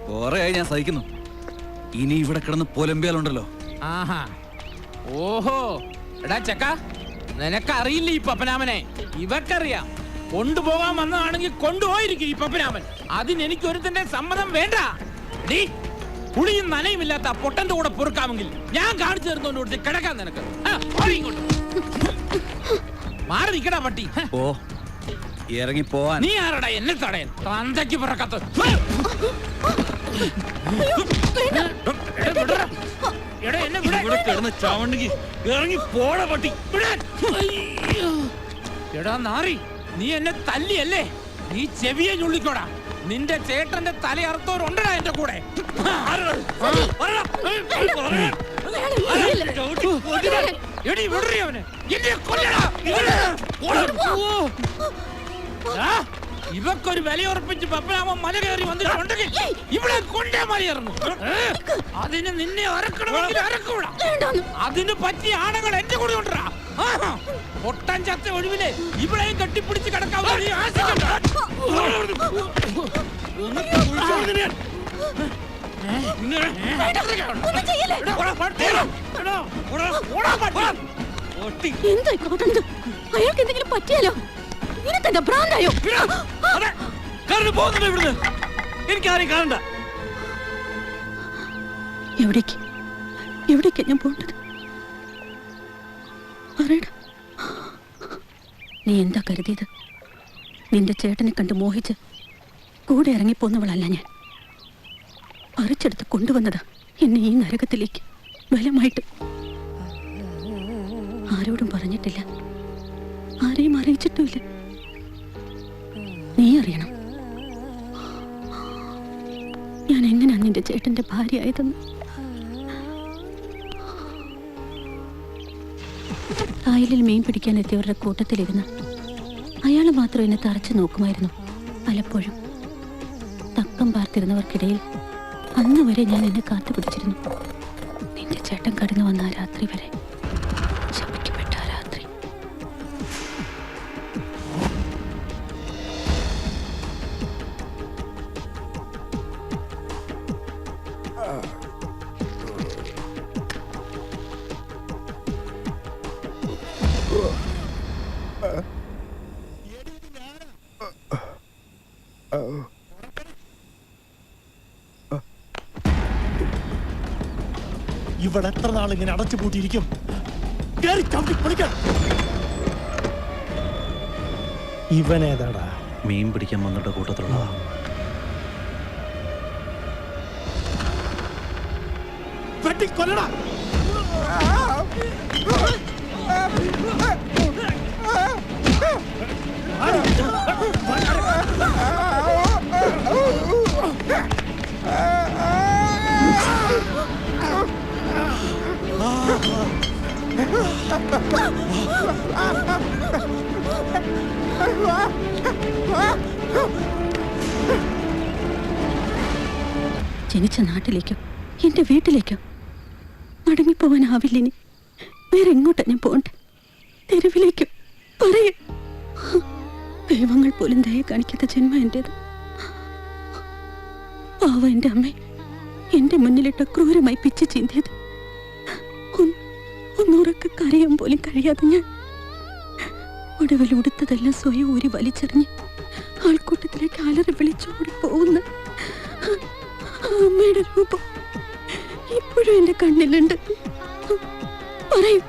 കൊറേയായി ഞാൻ സഹിക്കുന്നു. ഇനി ഇവിടെ കിടന്ന് പൊലമ്പിയാലുണ്ടല്ലോ. ആഹാ, ഓഹോ. എടാ ചക്ക, നിനക്കറിയില്ല ഈ പപ്പനാമനെ. ഇവക്കറിയാം. കൊണ്ടുപോകാൻ വന്നതാണെങ്കിൽ കൊണ്ടുപോയിരിക്കും ഈ പപ്പനാമൻ. അതിനെനിക്ക് ഒരുത്തന്റെ സമ്മതം വേണ്ട. നീ പുളിയും നനയുമില്ലാത്ത പൊട്ടന്റെ കൂടെ പൊറുക്കാമെങ്കിൽ ഞാൻ കാണിച്ചു തരുന്നോണ്ട് കിടക്കാൻ നിനക്ക്. മാറി നിൽക്കടാ പട്ടി. ഓ, ഇറങ്ങി പോവാൻ. നീ ആരടാ എന്നെ തടയാൻ? തന്തയ്ക്ക് പിറക്കത്ത്. ഇറങ്ങി പോടാ പട്ടി. എടാ നാറി, നീ എന്നെ തല്ലിയല്ലേ? നീ ചെവിയെ ഞുള്ളിക്കോടാ. നിന്റെ ചേട്ടന്റെ തല അറുത്തവരുണ്ടടാ എന്റെ കൂടെ. ഇവക്കൊരു വിലയുറപ്പിച്ച് പപ്പനാമൻ മല കയറി വന്നിട്ടുണ്ടെങ്കിൽ ഇവിടെ കൊണ്ടേ മലയേറുന്നു. അതിന് നിന്നെ അറക്കണമെങ്കിൽ അറക്കൂടാ. അതിന് പറ്റിയ ആണുങ്ങൾ എന്റെ കൂടെ ഉണ്ടാ. പൊട്ടൻ ചത്ത ഒഴിവില് ഇവിടെയും കെട്ടിപ്പിടിച്ച് കിടക്കാവുന്ന അയാൾക്ക് എന്തെങ്കിലും പറ്റിയാലോ? നിനക്കെന്താ ഭ്രാന്തായോ? എനിക്കാരെയും കാണണ്ട. എവിടേക്കാ ഞാൻ പോണ്ടത്? പറയടാ. നീ എന്താ കരുതിയത്? നിന്റെ ചേട്ടനെ കണ്ട് മോഹിച്ച് കൂടെ ഇറങ്ങിപ്പോന്നവളല്ല ഞാൻ. പറിച്ചെടുത്ത് കൊണ്ടുവന്നതാ എന്നെ ഈ നരകത്തിലേക്ക് ബലമായിട്ട്. ആരോടും പറഞ്ഞിട്ടില്ല, ആരെയും അറിയിച്ചിട്ടുമില്ല. നീ അറിയണം ഞാൻ എങ്ങനെയാ നിന്റെ ചേട്ടന്റെ ഭാര്യ ആയതെന്ന്. കായലിൽ മീൻ പിടിക്കാൻ എത്തിയവരുടെ കൂട്ടത്തിലിരുന്ന് അയാൾ മാത്രം എന്നെ തറച്ചു നോക്കുമായിരുന്നു പലപ്പോഴും. തക്കം പാർത്തിരുന്നവർക്കിടയിൽ അന്ന് വരെ ഞാൻ എന്നെ കാത്തുപിടിച്ചിരുന്നു. നിന്റെ ചേട്ടൻ കടന്നു വന്ന ആ രാത്രി വരെ, ശപിക്കപ്പെട്ട ആ രാത്രി. ഇവിടെ എത്ര നാൾ ഇങ്ങനെ അടച്ചു പൂട്ടിയിരിക്കും? ഇവനേതാടാ? മീൻ പിടിക്കാൻ വന്നിട്ട് കൂട്ടത്തിലുള്ള വെട്ടിക്കൊല്ലടാ. ജനിച്ച നാട്ടിലേക്കോ എന്റെ വീട്ടിലേക്കോ മടങ്ങിപ്പോവാനാവില്ലിനി. വേറെ എങ്ങോട്ടാ ഞാൻ പോണ്ടേ? തെരുവിലേക്കോ? പറയ. ദൈവങ്ങൾ പോലും ദയ കാണിക്കാത്ത ജന്മ എന്റേത്. പാവ എന്റെ അമ്മ എന്റെ മുന്നിലിട്ട ക്രൂരമായി പിച്ച് ചീന്തിയത്. ഒന്നുറക്കെ കരയാൻ പോലും കഴിയാതെ ഞാൻ ഒടുവിൽ ഉടുത്തതെല്ലാം സ്വയം ഊരി വലിച്ചെറിഞ്ഞ് ആൾക്കൂട്ടത്തിലേക്ക് അലറി വിളിച്ചോടി പോകുന്ന അമ്മയുടെ രൂപം ഇപ്പോഴും എന്റെ കണ്ണിലുണ്ട്. പറയൂ,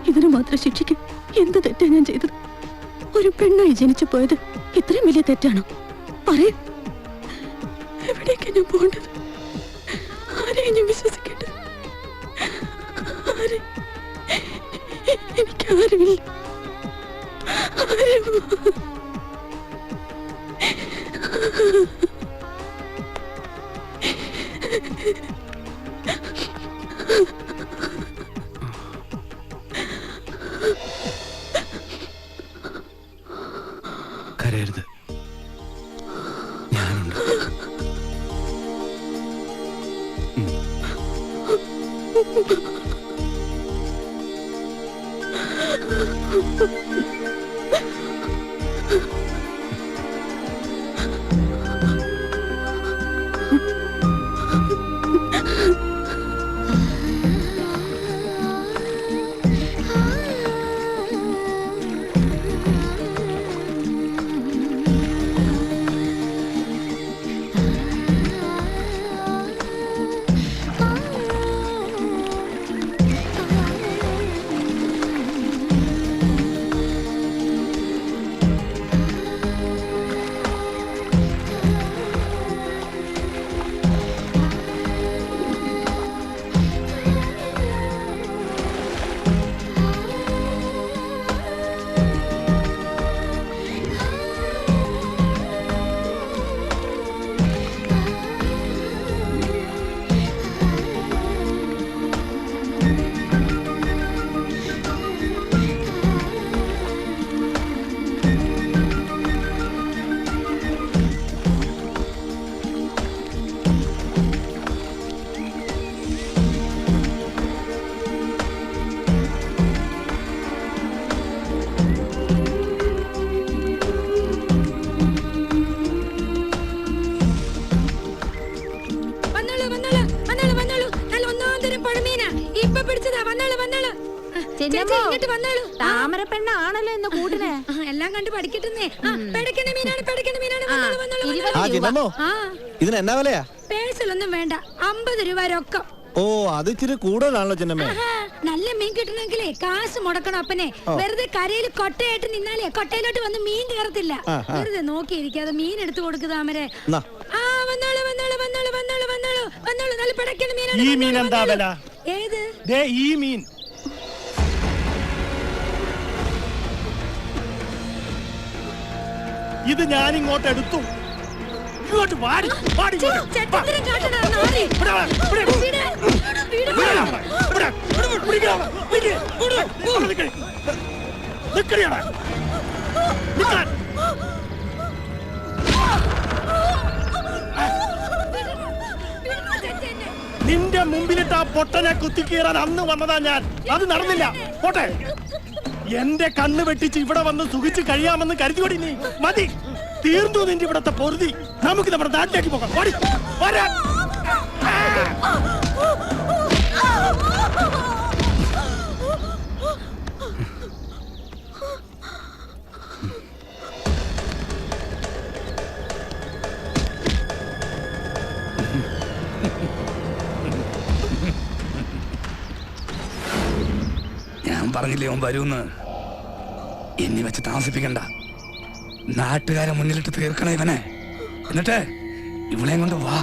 ഇതിന് മാത്രം ശിക്ഷിക്കും എന്ത് തെറ്റാ ഞാൻ ചെയ്തത്? ഒരു പെണ്ണായി ജനിച്ചു പോയത് ഇത്രയും വലിയ തെറ്റാണോ? പറയൂ, എവിടേക്കാ ഞാൻ പോകേണ്ടത്? ആരെയും ഞാൻ വിശ്വസിക്കേണ്ടത്? എനിക്കാരുമില്ല. താമര പെണ്ണാണല്ലോ ഇന്ന് കൂട്ടിനെ എല്ലാം കണ്ട് പഠിക്കട്ടെ. ഇതിന് എന്നാ വിലയാ? പേഴ്സിലൊന്നും വേണ്ട, 50 രൂപ രൊക്കം. ഓ, അത് ഇച്ചിരി കൂടുതലാണല്ലോ ചിന്നമ്മേ. നല്ല മീൻ കിട്ടണമെങ്കിലേ കാശ് മുടക്കണം അപ്പനെ. വെറുതെ കരയിൽ കൊട്ടയായിട്ട് നിന്നാലേ കൊട്ടയിലോട്ട് വന്ന് മീൻ കയറത്തില്ല. വെറുതെ നോക്കിയിരിക്കാതെ മീൻ എടുത്തു കൊടുക്കുക താമരെ. ഈ മീൻ എന്താ വില? ഏത്? ഈ മീൻ ഇത് ഞാൻ ഇങ്ങോട്ട് എടുത്തു. ഇങ്ങോട്ട് വാടി വാടി. നിന്റെ മുമ്പിലിട്ട് ആ പൊട്ടനെ കുത്തിക്കീറാൻ അന്ന് വന്നതാ ഞാൻ. അത് നടന്നില്ല. പോട്ടെ, എന്റെ കണ്ണ് വെട്ടിച്ച് ഇവിടെ വന്ന് സുഖിച്ച് കഴിയാമെന്ന് കരുതിയോടി നീ. മതി, തീർന്നു നിന്റെ ഇവിടത്തെ പൊറുതി. നമുക്ക് നമ്മുടെ നാട്ടിലേക്ക് പോകാം. ഞാൻ പറഞ്ഞില്ലേ അവൻ വരൂന്ന്. എന്നെ വെച്ച് താമസിപ്പിക്കണ്ട. നാട്ടുകാരെ മുന്നിലിട്ട് തീർക്കണ ഇവനെ. എന്നിട്ട് ഇവളെയും കൊണ്ട് വാ.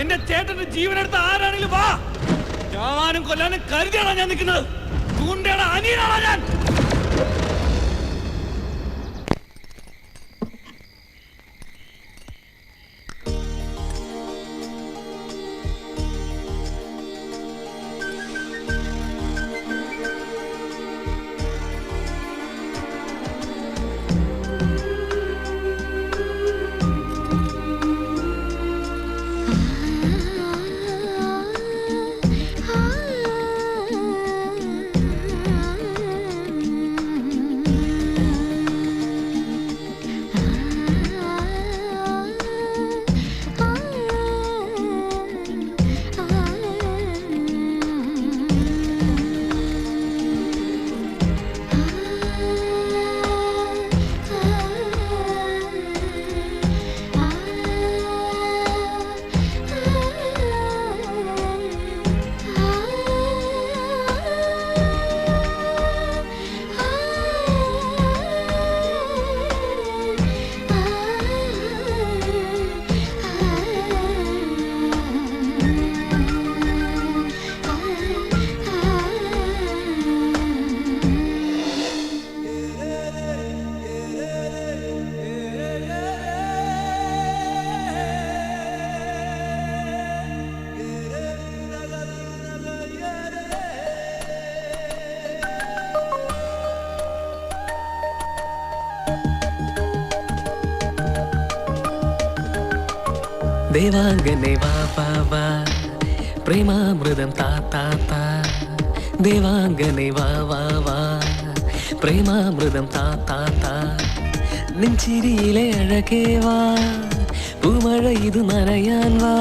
എന്റെ ചേട്ടന്റെ ജീവനെടുത്ത ആരാണെങ്കിലും വാ. ഞാനും കൊല്ലാനും കരുതിയാണോ ഞാൻ നിൽക്കുന്നത്? ചൂണ്ടയുടെ അനിയനാണോ ഞാൻ? ദേവാംഗനെ വാ വാ വാ പ്രേമാമൃതം താ താ താ. ദേവാംഗനെ വാ വാ വാ പ്രേമാമൃതം താ താ താ. നെഞ്ചിരിയിലെ അഴകേ വാ പൂമഴ ഇത് നനയാൻ വാ.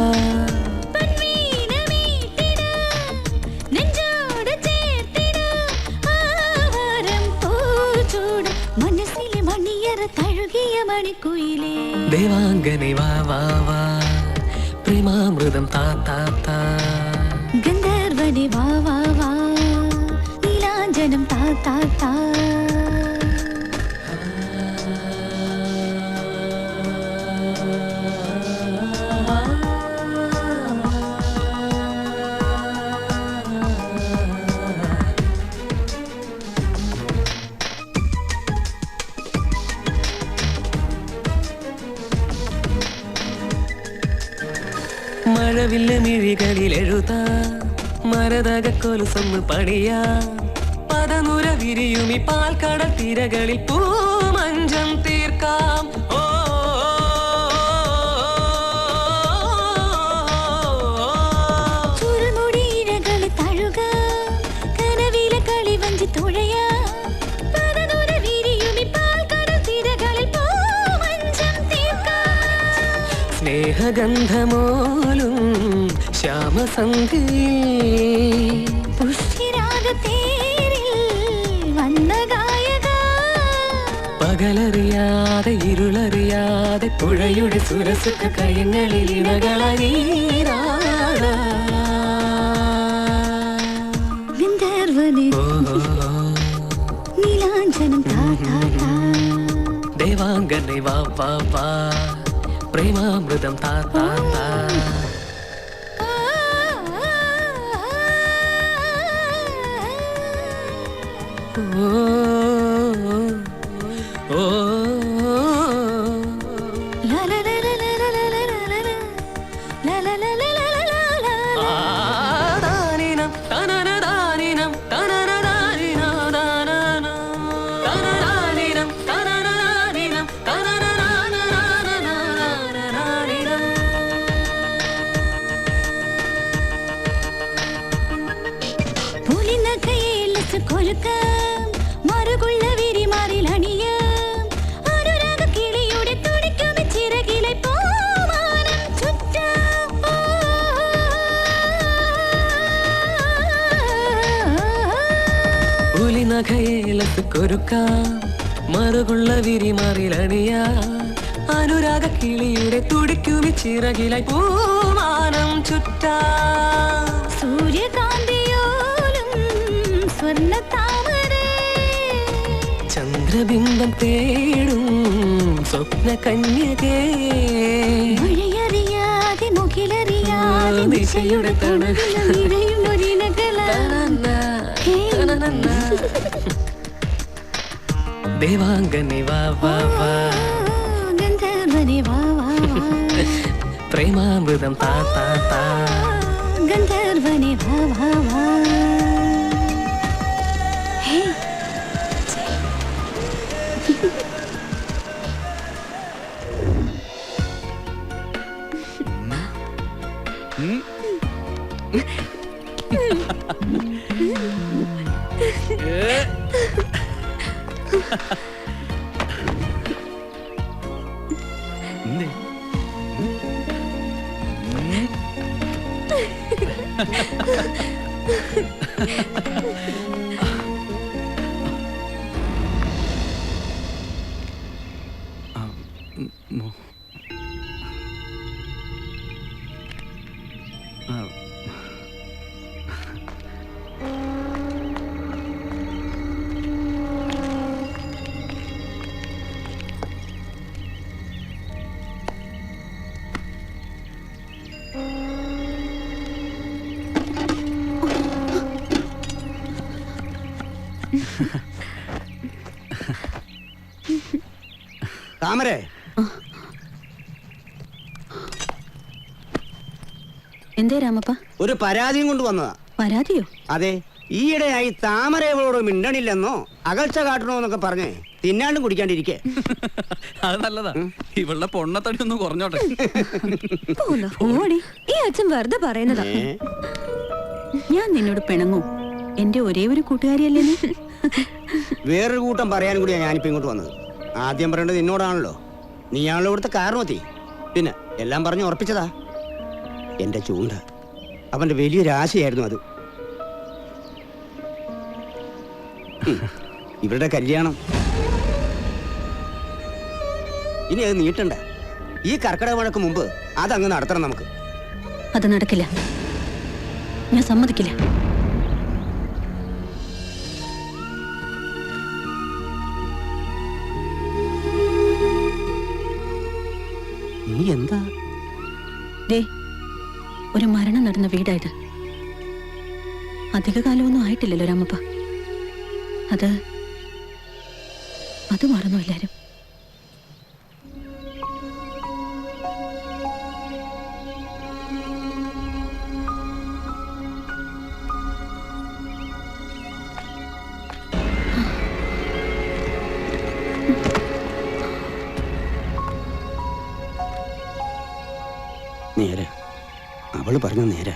ദേവാംഗനെ വാ വാ വാ പ്രേമാമൃതം താ താ താ. ഗന്ധർവനെ വാ വാ വാ നീലാഞ്ജനം താ താ താ. മഴവില്ല് മിഴികളിൽ എഴുതാ മരതക കൊലുസൊന്ന് പണിയാ. പദനുര വിരിയുമി പാൽക്കടൽ തിരകളിൽ പൂമഞ്ചം തീർക്കാം. ഓ ചുരുമുടിയിഴകളിൽ തഴുക കനവിലെ കളിവഞ്ചി തുഴയാ. പദനുര വിരിയുമി പാൽക്കടൽ തിരകളിൽ പൂമഞ്ചം തീർക്കാം. സ്നേഹഗന്ധമോലും ശ്യാമസന്ധിയിൽ പുഷ്ടിരാഗത്തേരിൽ വന്ന ഗായക. പകലറിയാതെ ഇരുളറിയാതെ പുഴയുടെ സുരസുഖ കയങ്ങളിൽ ഇണകളീരാട. ഗന്ധർവനെ നീലാഞ്ജനം താ താ താ. ദേവാംഗനെ വാ വാ വാ പ്രേമാമൃതം താ താ താ. ഓ ഓ ലാ ലാ ലാ ലാ ലാ ലാ ലാ ലാ ലാ ലാ ലാ ലാ ലാ ലാ. ദാനിനം തനനദാനിനം തനനദാനിനം ദാനന തനനദാനിനം തനനദാനിനം തനനദാനനദാനനദാനനം. പുലിനഖയേലസ് കൊലുക്കാം മറുകുള്ള വിരിമാറിൽ അണിയാം. അനുരാഗ കിളിയുടെ തുടിക്കും ചിറകിലെ പൂമാനം ചുറ്റാം. പുലിനഖയേലസ് കൊരുക്കാം മറുകുള്ള വിരിമാറിലണിയാ. അനുരാഗ കിളിയുടെ തുടിക്കുമി ചിറകിലായി പൂമാനം ചുറ്റാ. സൂര്യകാന്തിയോലും സ്വർണ്ണ താമരേ ചന്ദ്രബിംബം തേടും സ്വപ്ന കന്യകേ. മഴയറിയാതെ മുകിലറിയാതെ നിശയുടെ തണൽ ദേവാംഗനെ വാ വാ വാ പ്രേമാമൃതം താ താ താ ഗന്ധർവനെ വാ വാ വാ. താമരേ, എന്തേ രാമപ്പ? ഒരു പരാതിയും കൊണ്ട് വന്നതാ. പരാതിയോ? അതെ, ഈയിടെയായി താമര ഇവളോട് മിണ്ടണില്ലെന്നോ അകൽച്ച കാട്ടണോന്നൊക്കെ പറഞ്ഞ് തിന്നാണ്ടും കുടിക്കാണ്ടിരിക്കേ. അത് നല്ലതാ, ഇവളുടെ പൊണ്ണത്തടി ഒന്ന് കുറഞ്ഞോട്ടെ. ഈ അച്ഛൻ വെറുതെ പറയുന്നതാ. ഞാൻ നിന്നോട് പിണങ്ങൂ? എന്റെ ഒരേ ഒരു കൂട്ടുകാരിയല്ലേ നീ? വേറൊരു കൂട്ടം പറയാനും കൂടിയാ ഞാനിപ്പോ ഇങ്ങോട്ട് വന്നത്. ആദ്യം പറയേണ്ടത് നിന്നോടാണല്ലോ. നീയാണല്ലോ ഇവിടുത്തെ കാരണമത്തി. പിന്നെ എല്ലാം പറഞ്ഞു ഉറപ്പിച്ചതാ. എന്റെ ചൂണ്ട അവന്റെ വലിയൊരു ആശയായിരുന്നു അത്. ഇവരുടെ കല്യാണം ഇനി അത് നീട്ടണ്ട. ഈ കർക്കിടക മഴക്ക് മുമ്പ് അതങ്ങ് നടത്തണം നമുക്ക്. അത് നടക്കില്ല, ഞാൻ സമ്മതിക്കില്ല. നീ എന്താ? ദേ, ഒരു മരണം നടന്ന വീടായത്. അധിക കാലമൊന്നും ആയിട്ടില്ലല്ലോ രാമപ്പ. അത് മറന്നു എല്ലാരും. നേരെ അവള് പറഞ്ഞ നേരെ.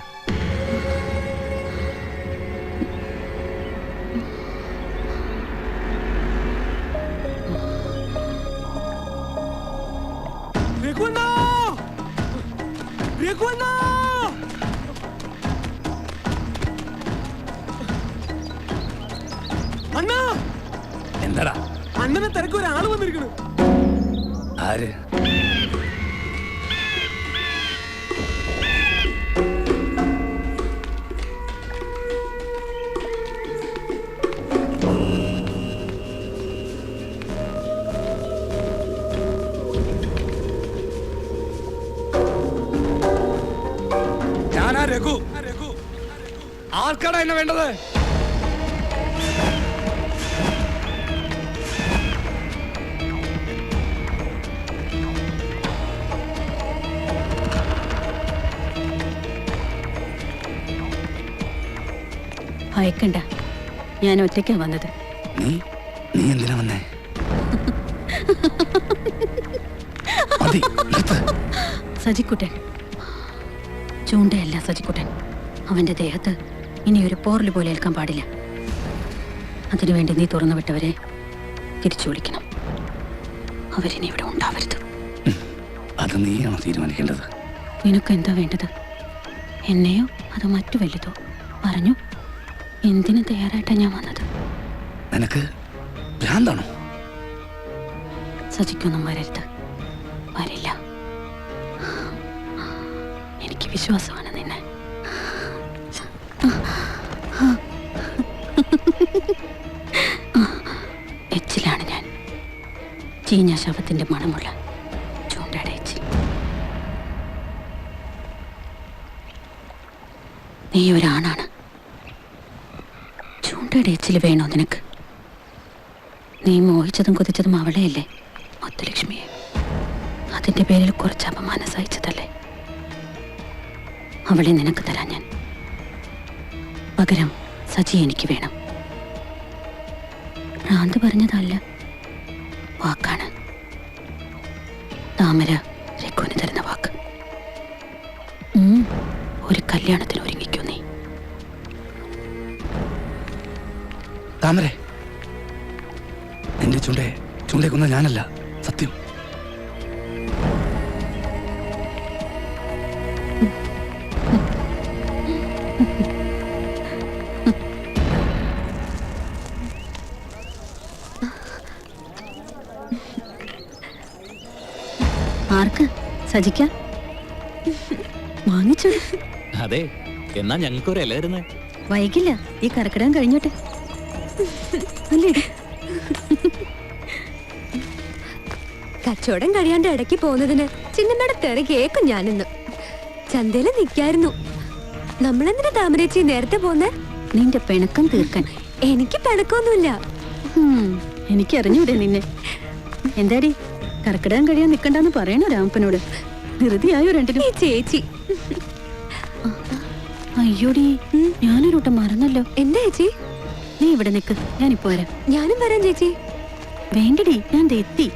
എന്താടാ അണ്ണനെ തിരക്ക് ഒരാള് വന്നിരിക്കണു. ആര്? ഞാനാ രഘു. ആർക്കാടാ എന്നെ വേണ്ടത്? ഭയക്കണ്ട, ഞാൻ ഒറ്റയ്ക്കാ വന്നത്. നീ എന്തിനാ വന്നേ? മതി, നിർത്ത്. സജിക്കുട്ടൻ, ചൂണ്ടയല്ല സജിക്കുട്ടൻ. അവന്റെ ദേഹത്ത് ഇനി ഒരു പോറല് പോലെ ഏൽക്കാൻ പാടില്ല. അതിനുവേണ്ടി നീ തുറന്നു വിട്ടവരെ തിരിച്ചു വിളിക്കണം. അവരിനി ഇവിടെ ഉണ്ടാവരുത്. അത് നീയാണോ തീരുമാനിക്കേണ്ടത്? നിനക്ക് എന്താ വേണ്ടത്? എന്നെയോ അതോ മറ്റു വലുതോ? പറഞ്ഞു. എന്തിനു തയ്യാറായിട്ടാ ഞാൻ വന്നത്? നിനക്ക് ഭ്രാന്താണോ? സജിക്കൊന്നും വരരുത്, വരില്ല. എനിക്ക് വിശ്വാസമാണ് നിന്നെ. എച്ചിലാണ് ഞാൻ, ചീഞ്ഞ ശവത്തിന്റെ മണമുള്ള ചൂണ്ടയുടെ എച്ചിൽ. നീ ഒരാണാണ്. ചൂണ്ടയുടെ എച്ചിൽ വേണോ നിനക്ക്? നീ മോഹിച്ചതും കൊതിച്ചതും അവളെയല്ലേ, മുത്തുലക്ഷ്മിയെ. അതിന്റെ പേരിൽ കുറച്ച് അപമാനം സഹിച്ചതല്ലേ. അവളെ നിനക്ക് തരാൻ ഞാൻ. പകരം സജി എനിക്ക് വേണം. ഭ്രാന്ത് പറഞ്ഞതല്ല, വാക്കാണ്. താമര രഘുവിന് തരുന്ന വാക്ക്. ഒരു കല്യാണത്തിന് ഒരുങ്ങിക്കോ നീ. താമരെ, നിന്റെ ചൂണ്ടയെ കൊന്ന ഞാനല്ല, സത്യം. ആർക്ക്? സജിക്ക? വാങ്ങിച്ചോ. അതെ, എന്നാ ഞങ്ങൾക്കൊരു ഇല തരുന്നേ. വൈകില്ല, ഈ കറക്കിടാൻ കഴിഞ്ഞോട്ടെ. കച്ചവടം കഴിയാണ്ട് ഇടയ്ക്ക് പോകുന്നതിന് ചിന്നമ്മയുടെ തെറി കേക്കും ഞാനിന്ന്. ചന്തയില് നിക്കായിരുന്നു. നമ്മളെന്തിനാ താമരേച്ചി നേരത്തെ പോന്നെ? നിന്റെ പിണക്കം തീർക്കാൻ. എനിക്ക് പിണക്കൊന്നുമില്ല. എനിക്കറിഞ്ഞൂടെ നിന്നെ. എന്താടി, കറക്കിടാൻ കഴിയാൻ നിക്കണ്ടെന്ന് പറയണോ രാമപ്പനോട്? ധൃതിയായോ രണ്ടിനും? ചേച്ചി, അയ്യോടി, ഞാനൊരുട്ടം മറന്നല്ലോ. എന്താ ചേച്ചി? നീ ഇവിടെ നിക്ക്, ഞാനിപ്പോ വരാം. ഞാനും വരാം ചേച്ചി. വേണ്ടടി, ഞാൻ എത്തി.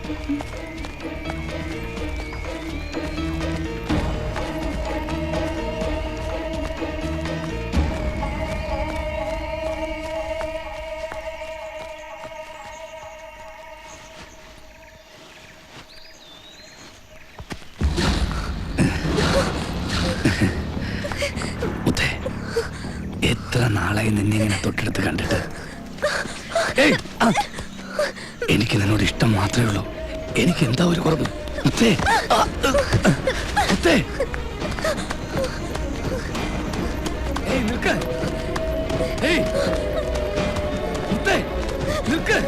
എത്ര നാളായി നിന്നെ ഇങ്ങനെ തൊട്ടടുത്ത് കണ്ടിട്ട്. എനിക്ക് നിന്നോട് ഇഷ്ടം മാത്രമേ ഉള്ളൂ. എനിക്ക് എന്താ ഒരു കുറവ്? മുത്തേ, മുത്തേ, നിൽക്ക്. മുത്തേ, നിൽക്ക്.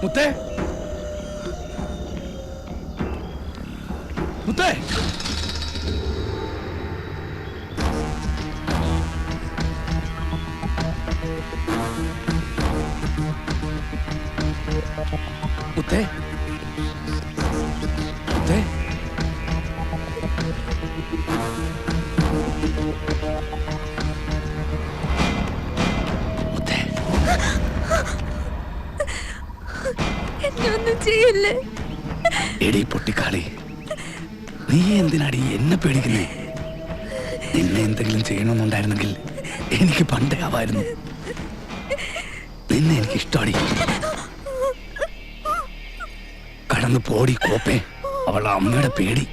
മുത്തേ, മുത്തേ, മുത്തേ, മുത്തേ, ഒന്നും ചെയ്യല്ലേ. എടി പൊട്ടിക്കാളി, നീ എന്തിനാടി എന്നെ പേടിക്കുന്നേ? നിന്നെ എന്തെങ്കിലും ചെയ്യണമെന്നുണ്ടായിരുന്നെങ്കിൽ എനിക്ക് പണ്ടേ ആവായിരുന്നു. നിന്നെ എനിക്ക് ഇഷ്ടമാടി. കടന്നു പോടി കോപ്പേ, അവളുടെ അമ്മയുടെ പേടി.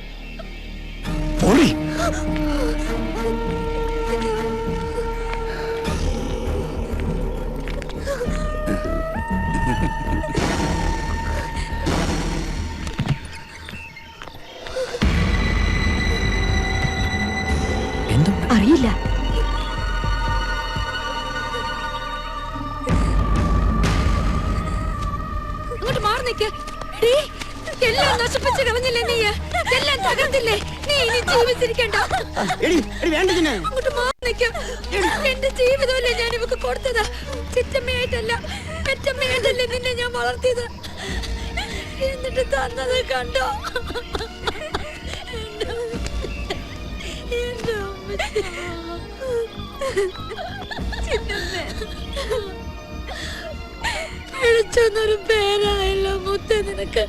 പോടി. അറിയില്ല. ഇങ്ങോട്ട് മാറി നിൽക്ക്. എല്ലാം നശിപ്പിച്ച് കളഞ്ഞില്ലേ നീ? എല്ലാം തകർത്തില്ലേ നീ? ഇനി ജീവിച്ചിരിക്കണ്ട. അങ്ങോട്ട് മാറി നിൽക്ക്. എന്റെ ജീവിതമല്ലേ ഞാൻ ഇവക്ക് കൊടുത്തത്. ചിറ്റമ്മയായിട്ടല്ല, പെറ്റമ്മയായിട്ടല്ലേ നിന്നെ ഞാൻ വളർത്തിയത്. എന്നിട്ട് തന്നത് കണ്ടോ? വിളിച്ചൊന്നൊരു പേരായല്ലോ മുത്തേ നിനക്ക്.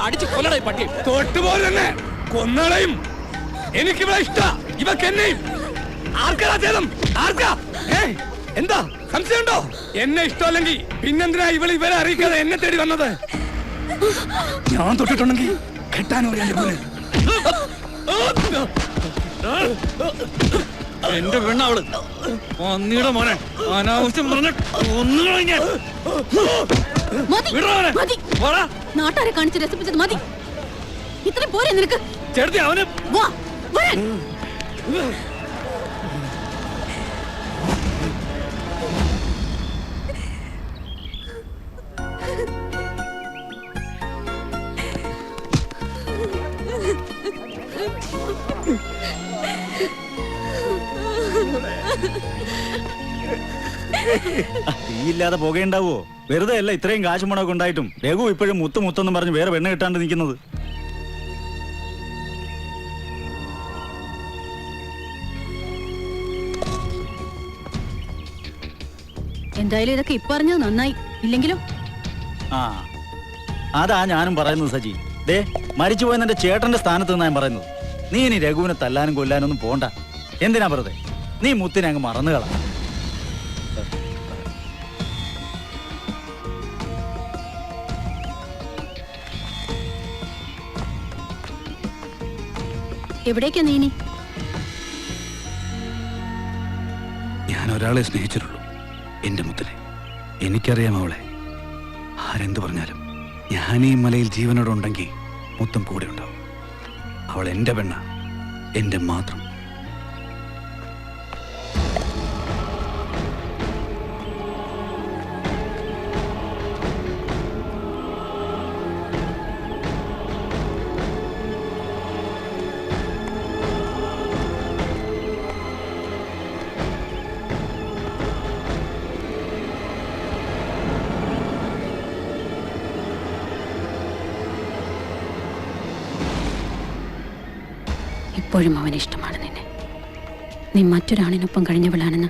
അടിച്ചു കൊല്ലടേ പട്ടി. തൊട്ടുപോലെ തന്നെ കൊന്നളയും. എനിക്കിവിടെ ഇഷ്ട ഇവക്ക് എന്നെയും ആർക്കാ ചെയ്തം ആർക്കാ എന്താ സംശയമുണ്ടോ? എന്നെ ഇഷ്ടമല്ലെങ്കിൽ പിന്നെന്തിനാ ഇവരെ അറിയിക്കാതെ എന്നെ തേടി വന്നത്? ഞാൻ തൊട്ടിട്ടുണ്ടെങ്കിൽ കെട്ടാനോ എന്റെ പെണ്ണവള് പന്നിയുടെ മോനെ അനാവശ്യം പറഞ്ഞ നാട്ടുകാരെ കാണിച്ച് രസിപ്പിച്ചത് മതി. ഇത്രയും പോരെ നിനക്ക്? ചേർത്തി അവന് തീയില്ലാതെ പുകയുണ്ടാവോ? വെറുതെ അല്ല ഇത്രയും കാശ് മുടക്കം ഉണ്ടായിട്ടും രഘു ഇപ്പോഴും മുത്തെന്ന് പറഞ്ഞ് വേറെ പെണ്ണ് കിട്ടാണ്ട് നിൽക്കുന്നത്. എന്തായാലും ഇതൊക്കെ ഇപ്പൊ അറിഞ്ഞത് നന്നായി. ഇല്ലെങ്കിലും ആ അതാ ഞാനും പറയുന്നത് സജി. ദേ മരിച്ചുപോയെന്ന് എന്റെ ചേട്ടന്റെ സ്ഥാനത്ത് നിന്നാ ഞാൻ പറയുന്നത്. നീ ഇനി രഘുവിനെ തല്ലാനും കൊല്ലാനും ഒന്നും പോണ്ട. എന്തിനാ വെറുതെ? നീ മുത്തിനെ അങ്ങ് മറന്നുകളാ. എവിടേക്കാ നീ ഇനി? ഞാൻ ഒരാളെ സ്നേഹിച്ചിട്ടുള്ളൂ, എന്റെ മുത്തിനെ. എനിക്കറിയാം അവളെ. ആരെന്ത് പറഞ്ഞാലും ഞാൻ ഈ മലയിൽ ജീവനോടുണ്ടെങ്കിൽ മുത്തും കൂടെ ഉണ്ടാവും. അവൾ എന്റെ പെണ്ണ, എന്റെ മാത്രം. ഇപ്പോഴും അവന് ഇഷ്ടമാണ് നിന്നെ. നീ മറ്റൊരാണിനൊപ്പം കഴിഞ്ഞവളാണെന്ന്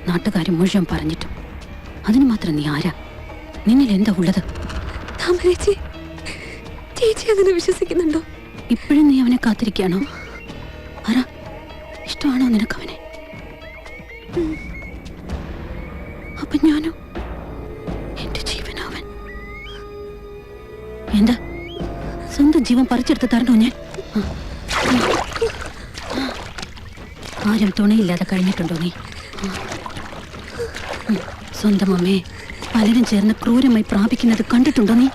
നാട്ടുകാർ മുഴുവൻ പറഞ്ഞിട്ടും അതിന് മാത്രം നീ ആരാ? നിന്നിൽ എന്താ ഉള്ളത്? ചേച്ചി അങ്ങനെ വിശ്വസിക്കുന്നുണ്ടോ? ഇപ്പോഴും നീ അവനെ കാത്തിരിക്കുകയാണോ? ആരാ ഇഷ്ടമാണോ നിനക്കവനെ? അപ്പൊ ഞാനോ? എന്റെ ജീവനവൻ. എന്താ സ്വന്തം ജീവൻ പറിച്ചെടുത്ത് തരണോ ഞാൻ? ആരും തുണയില്ലാതെ കഴിഞ്ഞിട്ടുണ്ടോ നീ? സ്വന്തം അമ്മയെ പലരും ചേർന്ന് ക്രൂരമായി പ്രാപിക്കുന്നത് കണ്ടിട്ടുണ്ടോ നീ?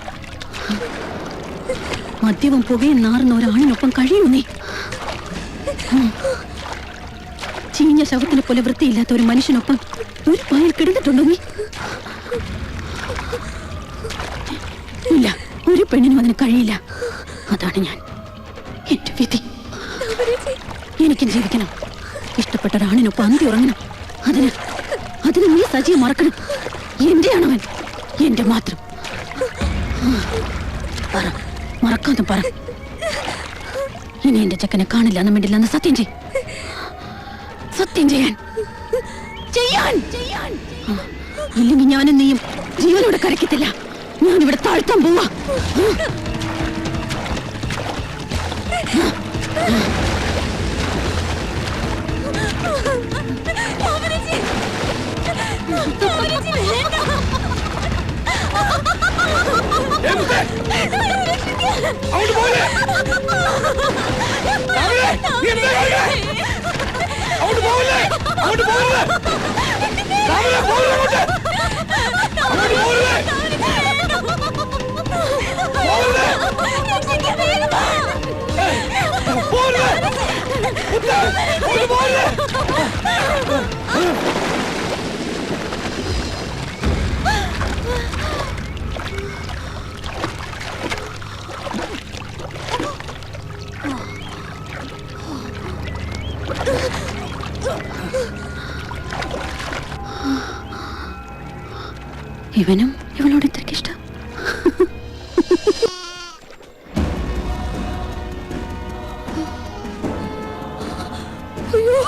മദ്യവും പുകയും നാറുന്ന ഒരാണിനൊപ്പം കഴിയൂ നീ? ചീഞ്ഞ ശവത്തിനെ പോലെ വൃത്തിയില്ലാത്ത ഒരു മനുഷ്യനൊപ്പം ഒരു പായൽ കിടന്നിട്ടുണ്ടോ നീ? ഇല്ല, ഒരു പെണ്ണിനും അതിന് കഴിയില്ല. അതാണ് ഞാൻ, എന്റെ വിധി. എനിക്കും ജീവിക്കണം. ഇഷ്ടപ്പെട്ട ഒരാണിനൊപ്പം അന്തി ഉറങ്ങണം. അതിന് നീ സജിയെ മറക്കണം. എന്റെയാണവൻ, എന്റെ മാത്രം. പറ, മറക്കാന്ന് പറ. ഇനി എന്റെ ചെക്കനെ കാണില്ല എന്ന് വേണ്ടില്ല എന്ന് സത്യം ചെയ്. സത്യം ചെയ്യാൻ ഇല്ലെങ്കിൽ ഞാനും നീയും ജീവനോടെ കരക്കത്തില്ല. ഞാനിവിടെ താഴ്ത്താൻ പോവാ. ഇവനും ഇവളോട് ഇത്രയ്ക്ക് ഇഷ്ടം. അയ്യോ